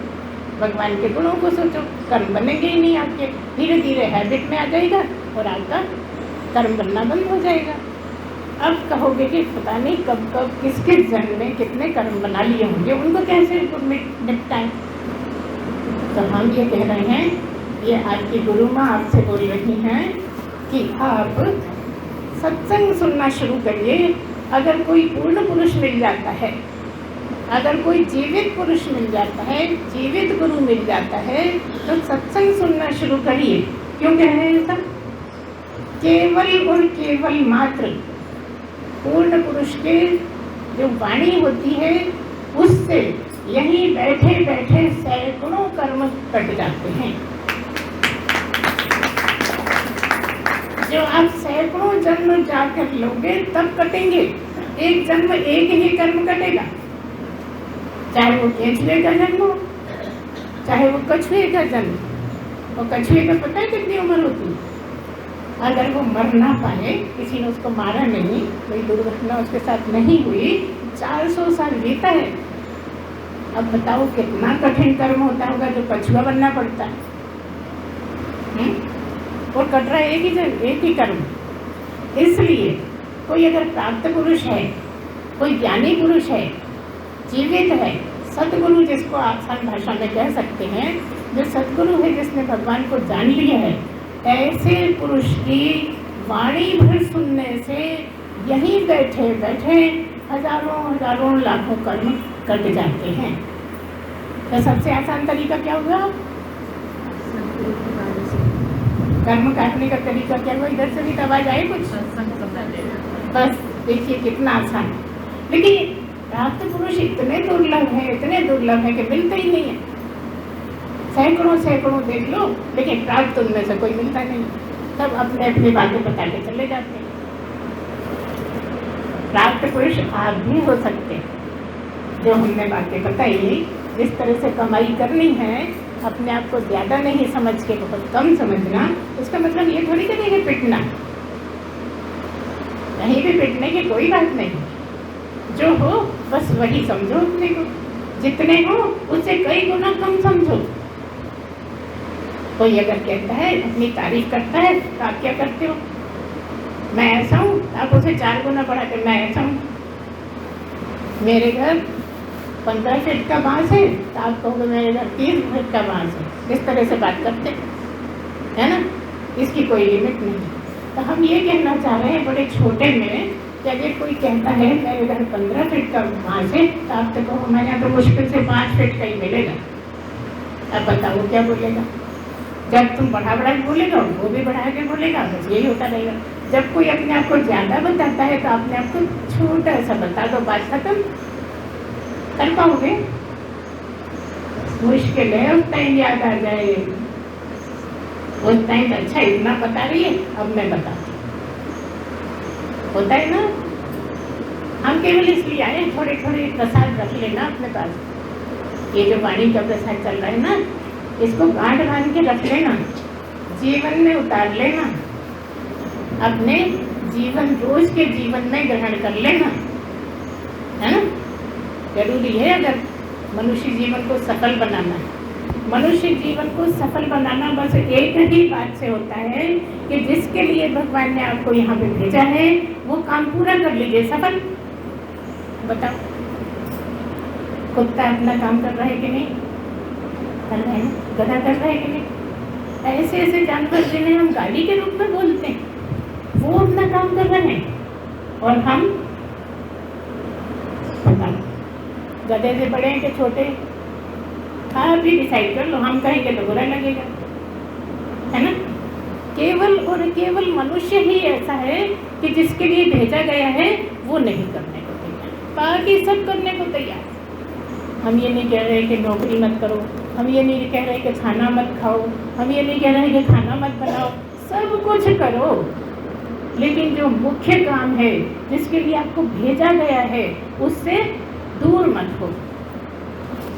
भगवान के गुणों को सोचो। कर्म बनेंगे ही नहीं आपके, धीरे धीरे हैबिट में आ जाएगा और आपका कर्म बनना बंद हो जाएगा। अब कहोगे कि पता नहीं कब कब किस किस जन्म में कितने कर्म बना लिए होंगे, उनको कैसे निपटाएं। तो हम ये कह रहे हैं, ये आपकी गुरु माँ आपसे बोल रही हैं कि आप सत्संग सुनना शुरू करिए। अगर कोई पूर्ण पुरुष मिल जाता है, अगर कोई जीवित पुरुष मिल जाता है, जीवित गुरु मिल जाता है, तो सत्संग सुनना शुरू करिए। क्यों कह रहे हैं सब? केवल और केवल मात्र पूर्ण पुरुष के जो वाणी होती है, उससे यहीं बैठे बैठे सैकड़ों कर्म कट जाते हैं। जो आप सैकड़ों जन्म जाकर लोगे तब कटेंगे। एक जन्म एक ही कर्म कटेगा, चाहे वो केंचुए का जन्म हो, चाहे वो कछुए का जन्म। और कछुए का पता है कितनी उम्र होती है? अगर वो मर ना पाए, किसी ने उसको मारा नहीं, कोई दुर्घटना उसके साथ नहीं हुई, 400 साल बीता है। अब बताओ कितना कठिन कर्म होता होगा जो कछुआ बनना पड़ता है। और कट रहा है एक ही कर्म। इसलिए कोई अगर प्राप्त पुरुष है, कोई ज्ञानी पुरुष है, जीवित है, सतगुरु जिसको आसान भाषा में कह सकते हैं, जो सतगुरु है, जिसने भगवान को जान लिया है, ऐसे पुरुष की वाणी भर सुनने से यहीं बैठे बैठे हजारों हजारों लाखों कर्म कट जाते हैं। तो सबसे आसान तरीका क्या हुआ? कर्म काटने का तरीका क्या हुआ? इधर से भी आवाज आए कुछ? बस देखिए कितना आसान। लेकिन प्राप्त पुरुष इतने दुर्लभ है कि मिलते ही नहीं है। सैकड़ों सैकड़ों देख लो, लेकिन प्राप्त उनमें से कोई मिलता नहीं। सब अपने अपनी बातें बता के चले जाते हैं। प्राप्त पुरुष आप भी हो सकते हैं। जो हमने बातें बताई, जिस तरह से कमाई करनी है, अपने आप को ज़्यादा नहीं समझ के बहुत कम समझना, उसका मतलब ये थोड़ी कहीं भी पिटना। कहीं भी पिटने की कोई बात नहीं। जो हो बस वही समझो अपने को। जितने हो उससे कई गुना कम समझो। कोई अगर कहता है, अपनी तारीफ करता है, तो आप क्या करते हो? मैं ऐसा हूँ, आप उसे 4 गुना बढ़ा कर मैं ऐसा हूँ। मेरे घर 15 फीट का बांस है, तो आप कहोगे मेरे घर 30 फीट का बांस है। इस तरह से बात करते है ना, इसकी कोई लिमिट नहीं। तो हम ये कहना चाह रहे हैं बड़े छोटे में कि अगर कोई कहता है मेरे घर 15 फीट का बांस है, तो आप तो कहो हमारे यहाँ तो मुश्किल से 5 फीट का ही मिलेगा। अब बताओ क्या बोलेगा? जब तुम बढ़ा के बोलेगा, वो भी बढ़ा के बोलेगा, बस यही होता रहेगा। जब कोई अपने आप को ज़्यादा बताता है, तो अपने आप को छोटा सा बता दो, बात खत्म। कर पाओगे? मुश्किल है। उस टाइम याद आ जाए, उस टाइम अच्छा इतना बता रही है, अब मैं बताती। होता है ना। हम केवल इसलिए आए, थोड़े थोड़े प्रसाद रख लेना अपने पास। ये जो वाणी का प्रसाद चल रहा है ना, इसको गांठ बांध के रख लेना, जीवन में उतार लेना, अपने जीवन रोज के जीवन में ग्रहण कर लेना, है ना। जरूरी है अगर मनुष्य जीवन को सफल बनाना है। मनुष्य जीवन को सफल बनाना बस एक ही बात से होता है कि जिसके लिए भगवान ने आपको यहाँ पे भेजा है, वो काम पूरा कर लीजिए, सफल। बताओ, कुत्ता अपना काम कर रहा है कि नहीं? कर रहे हैं। गधा कर रहा है कि नहीं? ऐसे ऐसे जानवर जिन्हें हम गाली के रूप में बोलते हैं, वो अपना काम कर रहे हैं। और हम बताओ, गधे से बड़े हैं कि छोटे? आप भी डिसाइड कर लो। हम कहेंगे तो बुरा लगेगा, है ना। केवल और केवल मनुष्य ही ऐसा है कि जिसके लिए भेजा गया है वो नहीं करने को तैयार, बाकी सब करने को तैयार। हम ये नहीं कह रहे कि नौकरी मत करो, हम ये नहीं कह रहे कि खाना मत खाओ, हम ये नहीं कह रहे कि खाना मत बनाओ, सब कुछ करो। लेकिन जो मुख्य काम है, जिसके लिए आपको भेजा गया है, उससे दूर मत हो,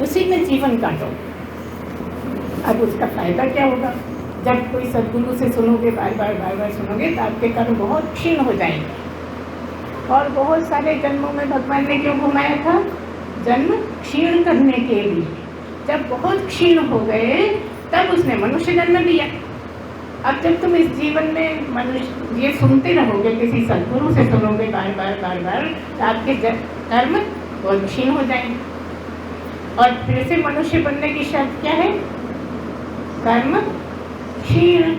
उसी में जीवन काटो। अब उसका फायदा क्या होगा? जब कोई सद्गुरु से सुनोगे, बार बार सुनोगे, तो आपके कर्म बहुत क्षीण हो जाएंगे। और बहुत सारे जन्मों में भगवान ने क्यों घुमाया था? जन्म क्षीण करने के लिए। जब बहुत क्षीण हो गए, तब उसने मनुष्य जन्म दिया। अब जब तुम इस जीवन में मनुष्य ये सुनते रहोगे, किसी सद्गुरु से सुनोगे बार बार बार बार, तो आपके कर्म बहुत क्षीण हो जाएंगे। और फिर से मनुष्य बनने की शर्त क्या है? कर्म क्षीण।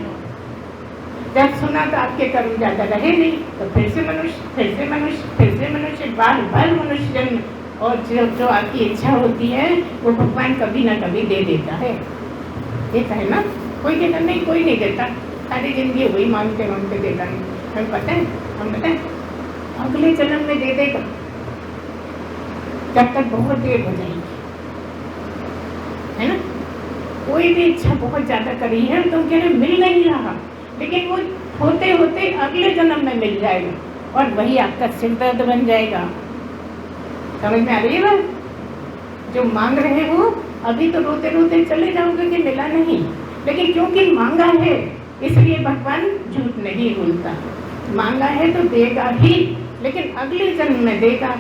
जब सुना तो आपके कर्म ज्यादा रहे नहीं, तो फिर से मनुष्य, फिर से मनुष्य, फिर से मनुष्य, बार बार मनुष्य जन्म। और जो आपकी इच्छा होती है वो भगवान कभी ना कभी दे देता है। देता है ना? कोई देता नहीं, कोई नहीं देता। सारी जिंदगी वही मांगते मांगते देता नहीं। हमें पता है, हम बताएं अगले जन्म में दे देगा, जब तक बहुत देर हो जाएगी, है ना? कोई भी इच्छा बहुत ज्यादा करी है, तुम कह रहे मिल नहीं रहा, लेकिन वो होते होते अगले जन्म में मिल जाएगा और वही आपका सिर दर्द बन जाएगा। समझ में आ रही है बात? जो मांग रहे हो अभी तो रोते रोते चले जाओगे कि मिला नहीं, लेकिन क्योंकि मांगा है इसलिए भगवान झूठ नहीं बोलता। मांगा है तो देगा ही, लेकिन अगले जन्म में देगा,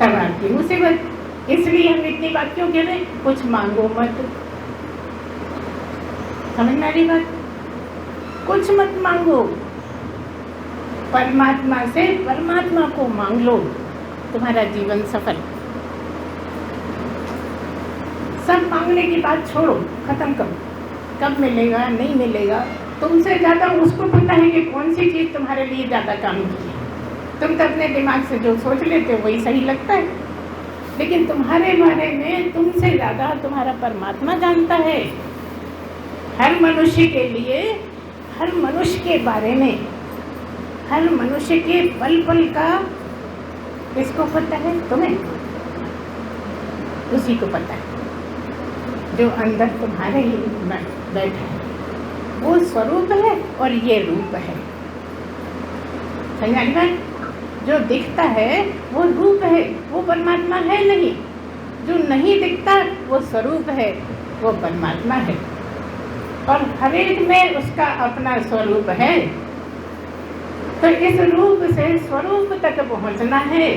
तब आपकी मुसीबत। इसलिए हम इतनी बात क्यों कह रहे हैं? कुछ मांगो मत। समझ में आ रही बात? कुछ मत मांगो, परमात्मा से परमात्मा को मांग लो, तुम्हारा जीवन सफल। सब मांगने की बात छोड़ो, खत्म करो। कब मिलेगा नहीं मिलेगा, तुमसे ज्यादा उसको पता है कि कौन सी चीज तुम्हारे लिए ज्यादा काम की है। तुम तो अपने दिमाग से जो सोच लेते हो वही सही लगता है, लेकिन तुम्हारे बारे में तुमसे ज्यादा तुम्हारा परमात्मा जानता है। हर मनुष्य के लिए, हर मनुष्य के बारे में, हर मनुष्य के पल पल का किसको पता है? तुम्हें। उसी को पता है जो अंदर तुम्हारे ही बैठा है। वो स्वरूप है और ये रूप है। समझ में? जो दिखता है वो रूप है, वो परमात्मा है नहीं। जो नहीं दिखता वो स्वरूप है, वो परमात्मा है। और हर एक में उसका अपना स्वरूप है। तो इस रूप से स्वरूप तक पहुंचना है।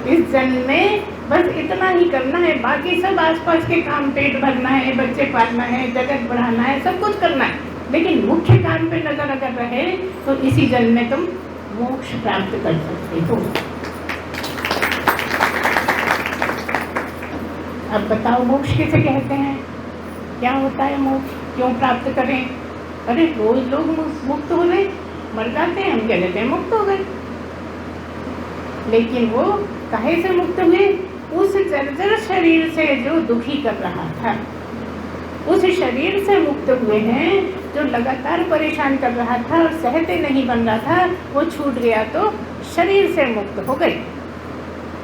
इस जन्म में बस इतना ही करना है, बाकी सब आसपास के काम, पेट भरना है, बच्चे पालना है, जगत बढ़ाना है, सब कुछ करना है, लेकिन मुख्य काम पे नजर अगर रहे तो इसी जन्म में तुम मोक्ष प्राप्त कर सकते हो। अब बताओ मोक्ष किसे कहते हैं? क्या होता है मोक्ष? क्यों प्राप्त करें? अरे रोज लोग मुक्त हो गए, मर जाते हैं, हम कह लेते हैं मुक्त हो गए, लेकिन वो काहे से मुक्त हुए? उस जर्जर शरीर से जो दुखी कर रहा था, उस शरीर से मुक्त हुए हैं जो लगातार परेशान कर रहा था और सहते नहीं बन रहा था, वो छूट गया तो शरीर से मुक्त हो गए।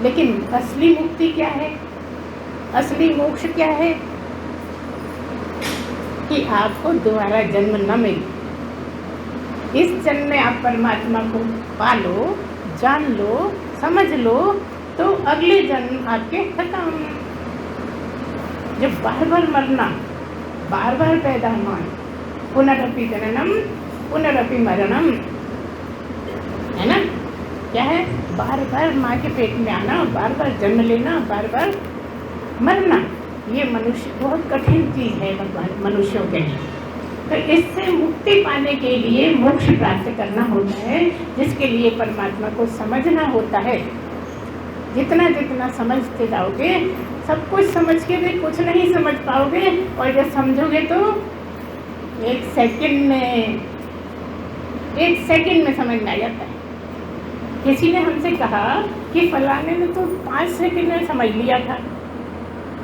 लेकिन असली मुक्ति क्या है? असली मोक्ष क्या है? कि आपको दोबारा जन्म न मिले। इस जन्म में आप परमात्मा को पालो, जान लो, समझ लो, तो अगले जन्म आपके खत्म। जब बार बार मरना, बार बार पैदा होना, पुनरपि जननम पुनरपि मरणम, है ना? क्या है? बार बार माँ के पेट में आना, बार बार जन्म लेना, बार बार मरना, ये मनुष्य बहुत कठिन चीज है भगवान मनुष्यों के लिए। तो इससे मुक्ति पाने के लिए मोक्ष प्राप्त करना होता है, जिसके लिए परमात्मा को समझना होता है। जितना जितना समझते जाओगे, सब कुछ समझ के भी कुछ नहीं समझ पाओगे, और जब समझोगे तो एक सेकंड में समझ में आ जाता है। किसी ने हमसे कहा कि फलाने ने तो 5 सेकंड में समझ लिया था।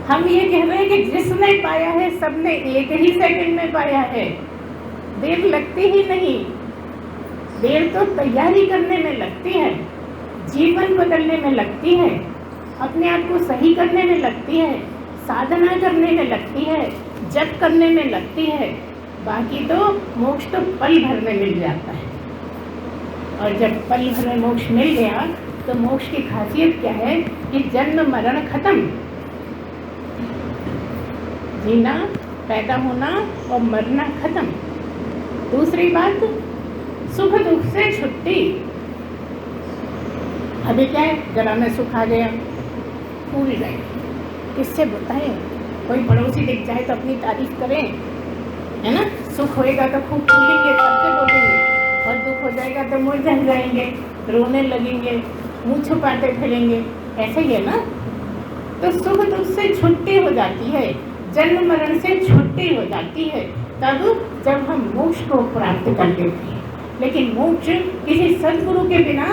हम ये कह रहे हैं कि जिसने पाया है सबने एक ही सेकंड में पाया है। देर लगती ही नहीं, देर तो तैयारी करने में लगती है, जीवन बदलने में लगती है, अपने आप को सही करने में लगती है, साधना करने में लगती है, जप करने में लगती है। बाकी तो मोक्ष तो पल भर में मिल जाता है। और जब पल भर में मोक्ष मिल गया तो मोक्ष की खासियत क्या है? कि जन्म मरण खत्म, जीना, पैदा होना और मरना खत्म। दूसरी बात, सुख दुख से छुट्टी। अभी क्या है? जरा में सुख आ गया, भूल गए, किससे बताएं? कोई पड़ोसी दिख जाए तो अपनी तारीफ करें, है ना। सुख होएगा तो खूब फूलेंगे, सबसे बोलेंगे, और दुख हो जाएगा तो मुरझा जाएंगे, रोने लगेंगे, मुँह छुपाते फिरेंगे। ऐसा ही है ना। तो सुख दुख से छुट्टी हो जाती है, जन्म मरण से छुट्टी हो जाती है तब जब हम मोक्ष को प्राप्त कर लेते हैं। लेकिन मोक्ष किसी सद्गुरु के बिना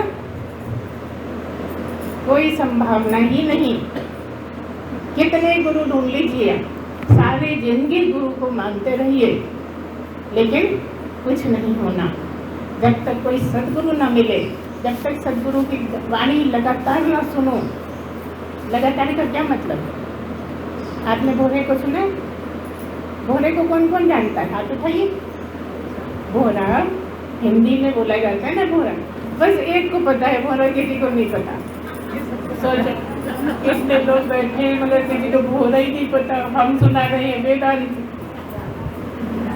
कोई संभावना ही नहीं। कितने गुरु ढूंढ लीजिए, सारी जिंदगी गुरु को मानते रहिए, लेकिन कुछ नहीं होना। जब तक कोई सद्गुरु न मिले, जब तक सद्गुरु की वाणी लगातार न सुनो। लगातार का क्या मतलब? आपने भोरे को सुना? भोरे को कौन कौन जानता है? हाथ उठाइए। भोरा हिंदी में बोला जाता है ना, भोरा। बस एक को पता है, भोरा किसी को नहीं पता। सोच इतने लोग बैठे हैं मगर किसी को भोरा ही नहीं पता। हम सुना रहे हैं वेदांत।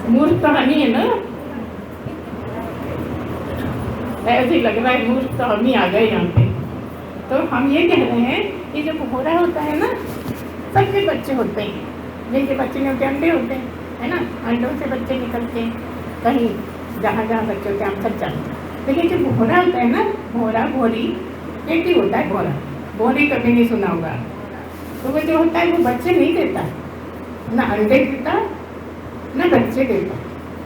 मूर्ख कहानी है ना। ऐसे ही लग रहा है मूर्ख तो हम ही आ गए यहाँ पे। तो हम ये कह रहे हैं कि जो भोरा होता है ना, सबके बच्चे होते हैं, जिनके बच्चे नहीं होते अंडे होते हैं, है ना। अंडों से बच्चे निकलते हैं, कहीं जहाँ जहाँ बच्चे होते हैं हम सब जानते हैं। लेकिन जो भोरा होता है ना, भोरा भोरी एक ही होता है। भोरा भोरी कभी नहीं सुना होगा। तो वो जो होता है वो बच्चे नहीं देता, ना अंडे देता ना बच्चे देता,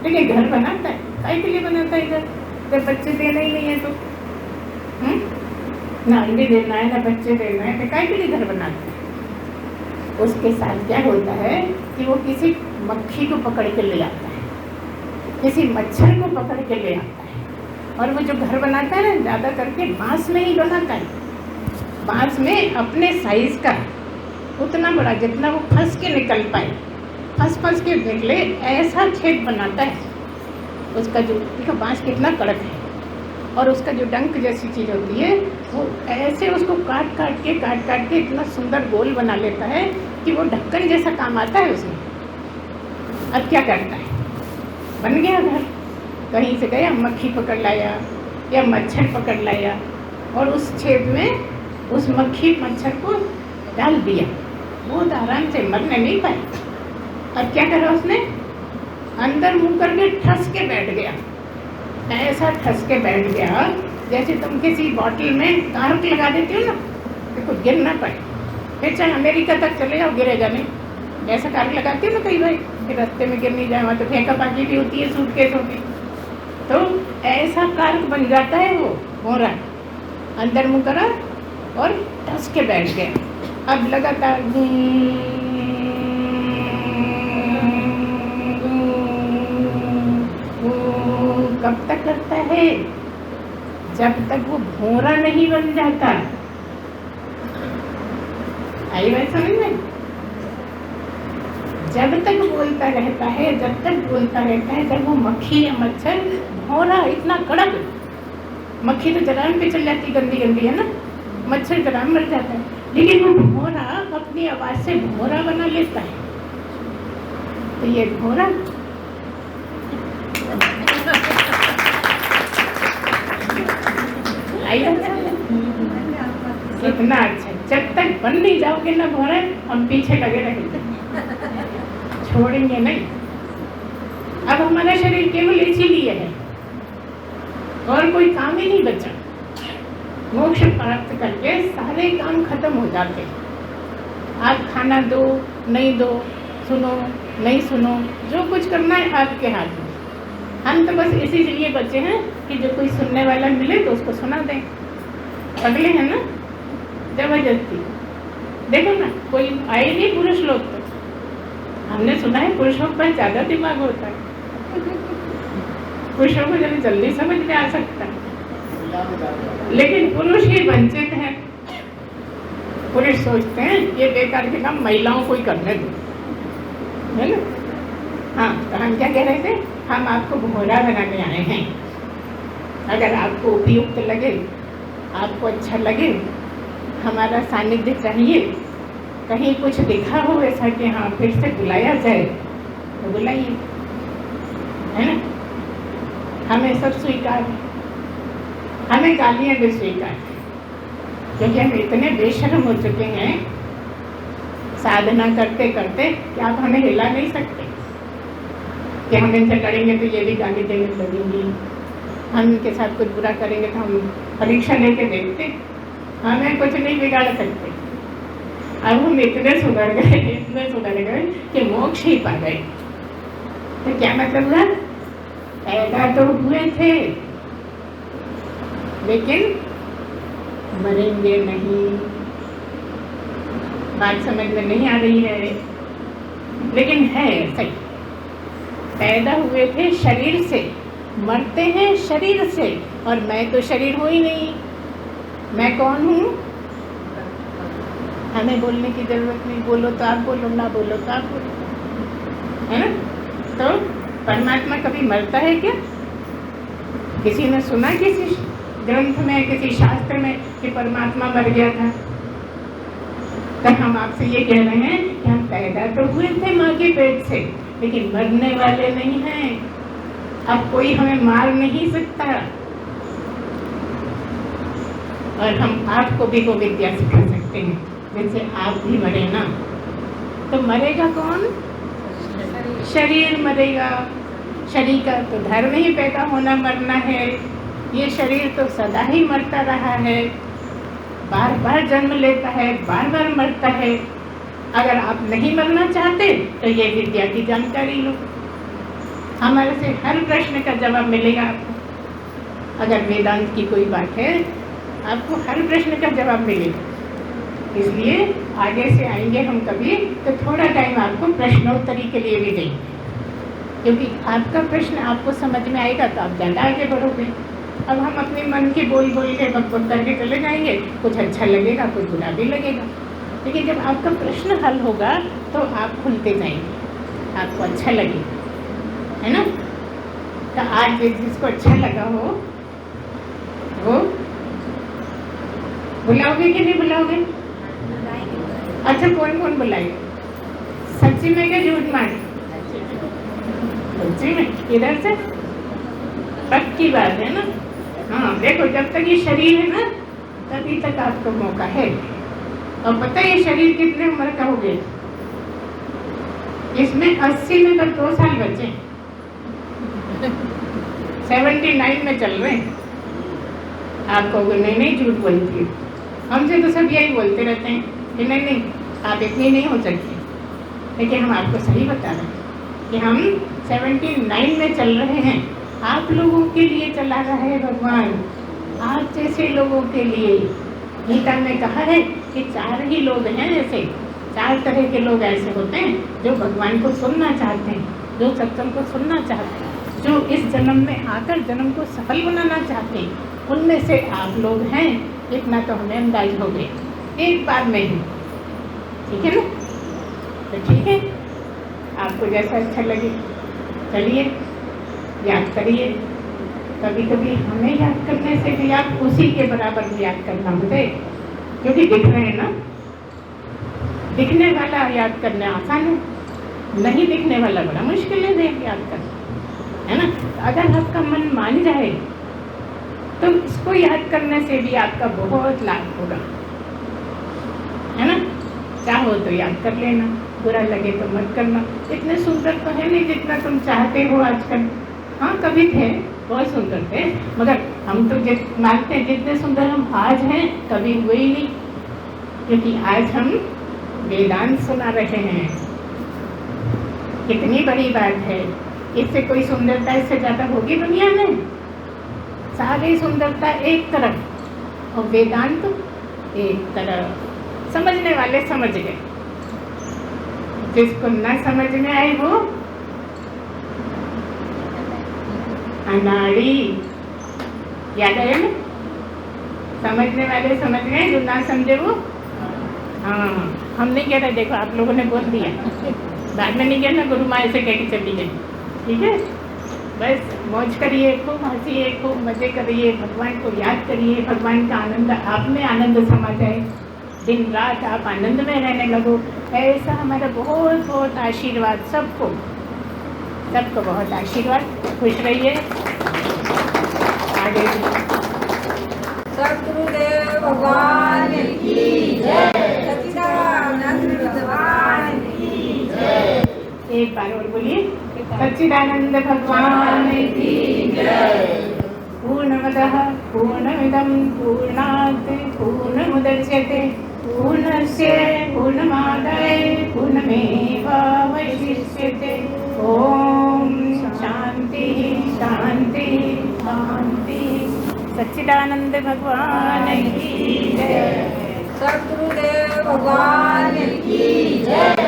लेकिन घर बनाता है। काहे के लिए बनाता है घर? जब बच्चे देना ही नहीं है तो ना अंडे देना है ना बच्चे देना है, तो काहे के लिए घर बनाता है? उसके साथ क्या होता है कि वो किसी मक्खी को पकड़ के ले आता है, किसी मच्छर को पकड़ के ले आता है। और वो जो घर बनाता है ना, ज़्यादा करके बांस में ही बनाता है। बांस में अपने साइज का उतना बड़ा, जितना वो फंस के निकल पाए, फंस के निकले, ऐसा छेद बनाता है। उसका जो देखो बांस कितना कड़क है, और उसका जो डंक जैसी चीज़ होती है वो ऐसे उसको काट काट के इतना सुंदर गोल बना लेता है कि वो ढक्कन जैसा काम आता है उसमें। अब क्या करता है? बन गया घर। कहीं से गया, मक्खी पकड़ लाया या मच्छर पकड़ लाया, और उस छेद में उस मक्खी मच्छर को डाल दिया। बहुत आराम से, मरने नहीं पाए। अब क्या करा उसने? अंदर मुंह करके ठस के बैठ गया। ऐसा ठस के बैठ गया जैसे तुम किसी बॉटल में कार्क लगा देती हो ना, देखो गिर ना पाए। फिर चाहे अमेरिका तक चले जाओ, गिरेगा नहीं। ऐसा कार्क लगाती हो ना कई भाई, कि रास्ते में गिर नहीं जाए, वहाँ तो फेंका बाकी भी होती है सूटकेस होती। तो ऐसा कार्क बन जाता है वो भोरा। अंदर मुंह करा और ठस के बैठ गया। अब लगातार कब तक करता है? जब तक वो भोरा नहीं बन जाता। आई बात समझ में? जब तक बोलता रहता है, जब तक बोलता रहता है, जब वो मक्खी या मच्छर भोरा इतना कड़क, मक्खी तो जलान पे चल जाती, गंदी गंदी है ना, मच्छर जलान मर जाता है, लेकिन वो भोरा अपनी आवाज़ से भोरा बना लेता है। तो ये भोरा कितना अच्छा। जब तक बन नहीं जाओगे ना भोरा, हम पीछे लगे रहेंगे, छोड़ेंगे नहीं। अब हमारा शरीर केवल इसीलिए है, और कोई काम ही नहीं बचा। मोक्ष प्राप्त करके सारे काम खत्म हो जाते। आप खाना दो नहीं दो, सुनो नहीं सुनो, जो कुछ करना है आपके हाथ में। हम तो बस इसी लिए बचे हैं कि जो कोई सुनने वाला मिले तो उसको सुना दें। अगले हैं ना जबरदस्ती। देखो ना, कोई आए नहीं पुरुष लोग, तो हमने सुना है पुरुषों पर ज़्यादा दिमाग होता है, पुरुषों को जब जल्दी समझ में आ सकता है, लेकिन पुरुष ही वंचित हैं। पुरुष सोचते हैं ये बेकार के काम महिलाओं को ही करने दो, है ना। हाँ, तो हम क्या कह रहे थे? हम आपको भोरा बनाने आए हैं। अगर आपको उपयुक्त लगे, आपको अच्छा लगे, हमारा सानिध्य चाहिए, कहीं कुछ दिखा हो ऐसा कि हाँ फिर से बुलाया जाए, तो बुलाइए, है ना। हमें सब स्वीकार है, हमें गालियाँ भी स्वीकार है, क्योंकि हम इतने बेशर्म हो चुके हैं साधना करते करते कि आप हमें हिला नहीं सकते। कि हम इनसे लड़ेंगे तो ये भी गाली देने लगेंगी, हम इनके साथ कुछ बुरा करेंगे तो हम परीक्षा लेके देखते, हमें कुछ नहीं बिगाड़ सकते। अब हम इतने सुधर गए कि मोक्ष ही पा गए। तो क्या मतलब हुआ? पैदा तो हुए थे लेकिन मरेंगे नहीं। बात समझ में नहीं आ रही है, लेकिन है सही। पैदा हुए थे शरीर से, मरते हैं शरीर से, और मैं तो शरीर हूँ ही नहीं। मैं कौन हूँ? हमें बोलने की जरूरत नहीं, बोलो तो आप बोलो, ना बोलो तो आप बोलो, है ना? तो परमात्मा कभी मरता है क्या? किसी ने सुना किसी ग्रंथ में, किसी शास्त्र में कि परमात्मा मर गया था? तो हम आपसे ये कह रहे हैं कि हम पैदा तो हुए थे माँ के पेट से, लेकिन मरने वाले नहीं हैं। अब कोई हमें मार नहीं सकता, और हम आपको भी वो विद्या सिखा सकते हैं। जैसे आप भी मरे ना, तो मरेगा कौन? शरीर मरेगा। शरीर का तो धर्म ही पैदा होना मरना है। ये शरीर तो सदा ही मरता रहा है, बार बार जन्म लेता है, बार बार मरता है। अगर आप नहीं मरना चाहते तो ये विद्या की जानकारी लो, हमारे से हर प्रश्न का जवाब मिलेगा आपको। अगर वेदांत की कोई बात है, आपको हर प्रश्न का जवाब मिलेगा। इसलिए आगे से आएंगे हम कभी तो थोड़ा टाइम आपको प्रश्नोत्तरी के लिए भी देंगे, क्योंकि आपका प्रश्न आपको समझ में आएगा तो आप ज़्यादा आगे बढ़ोगे। अब हम अपने मन की बोल के बकबक करके चले जाएंगे, कुछ अच्छा लगेगा, कुछ बुरा भी लगेगा। लेकिन जब आपका प्रश्न हल होगा तो आप खुलते जाएंगे, आपको अच्छा लगेगा, है ना? तो आज जिसको अच्छा लगा हो वो बुलाओगे कि नहीं बुलाओगे? अच्छा, कौन कौन बुलाएगा? सच्ची में क्या झूठ मारे? सच्ची में, इधर से पक्की बात है ना? हाँ, देखो जब तक ये शरीर है ना तभी तक आपको मौका है। और पता है ये शरीर कितने उम्र का हो गया? इसमें 80 में तो 2 साल बचे, 79 में चल रहे हैं। आप कहोगे नहीं झूठ बोलती है, हमसे तो सब यही बोलते रहते हैं कि नहीं आप इतनी नहीं हो सकती। लेकिन हम आपको सही बता रहे हैं कि हम 79 में चल रहे हैं। आप लोगों के लिए चला रहा है भगवान, आप जैसे लोगों के लिए। गीता में कहा है कि 4 ही लोग हैं, ऐसे 4 तरह के लोग ऐसे होते हैं जो भगवान को सुनना चाहते हैं, जो सत्संग को सुनना चाहते हैं, जो इस जन्म में आकर जन्म को सफल बनाना चाहते हैं। उनमें से आप लोग हैं, इतना तो हमें अंदाज हो गया एक बार में ही। ठीक है ना? तो ठीक है, आपको जैसा अच्छा लगे चलिए याद करिए। कभी कभी हमें याद करने से भी आप उसी के बराबर भी याद करना मुझे, क्योंकि दिख रहे हैं ना। दिखने वाला याद करना आसान है, नहीं दिखने वाला बड़ा मुश्किल है याद करना, है ना? अगर आपका मन मान जाए तो इसको याद करने से भी आपका बहुत लाभ होगा, है ना? चाहो तो याद कर लेना, बुरा लगे तो मत करना। इतने सुंदर तो है नहीं जितना तुम चाहते हो आजकल। हाँ, कभी थे बहुत सुंदर थे, मगर हम तो मानते हैं जितने सुंदर हम आज हैं कभी हुए ही नहीं, क्योंकि आज हम वेदांत सुना रहे हैं। कितनी बड़ी बात है, इससे कोई सुंदरता इससे ज़्यादा होगी दुनिया में? सारी सुंदरता एक तरफ और वेदांत एक तरफ। समझने वाले समझ गए, जिसको न समझ में आए वो अनाड़ी। याद आया ना? समझने वाले समझ गए, जो ना समझे वो। हाँ, हम नहीं कह रहे, देखो आप लोगों ने बोल दिया, बाद में नहीं कहना गुरु माँ ऐसे कह के चली गई। ठीक है, बस मौज करिए, खूब हंसिए, खूब मजे करिए, भगवान को याद करिए, भगवान का आनंद आप में आनंद समा जाए, दिन रात आप आनंद में रहने लगो। ऐसा हमारा बहुत बहुत आशीर्वाद सबको बहुत आशीर्वाद। खुश रहिए, आगे सद्गुरुदेव भगवान की जय, सच्चिदानंद भगवान की जय। एक बार और बोलिए। सच्चिदानंद भगवान की जय। पूर्णमदः पूर्णमिदं पूर्णात् पूर्णमुदच्यते पूर्णस्य पूर्णमादाय पूर्णमेवावशिष्यते। ओम शांति शांति शांति। सच्चिदानंद भगवान की जय। सद्गुरुदेव भगवान की जय।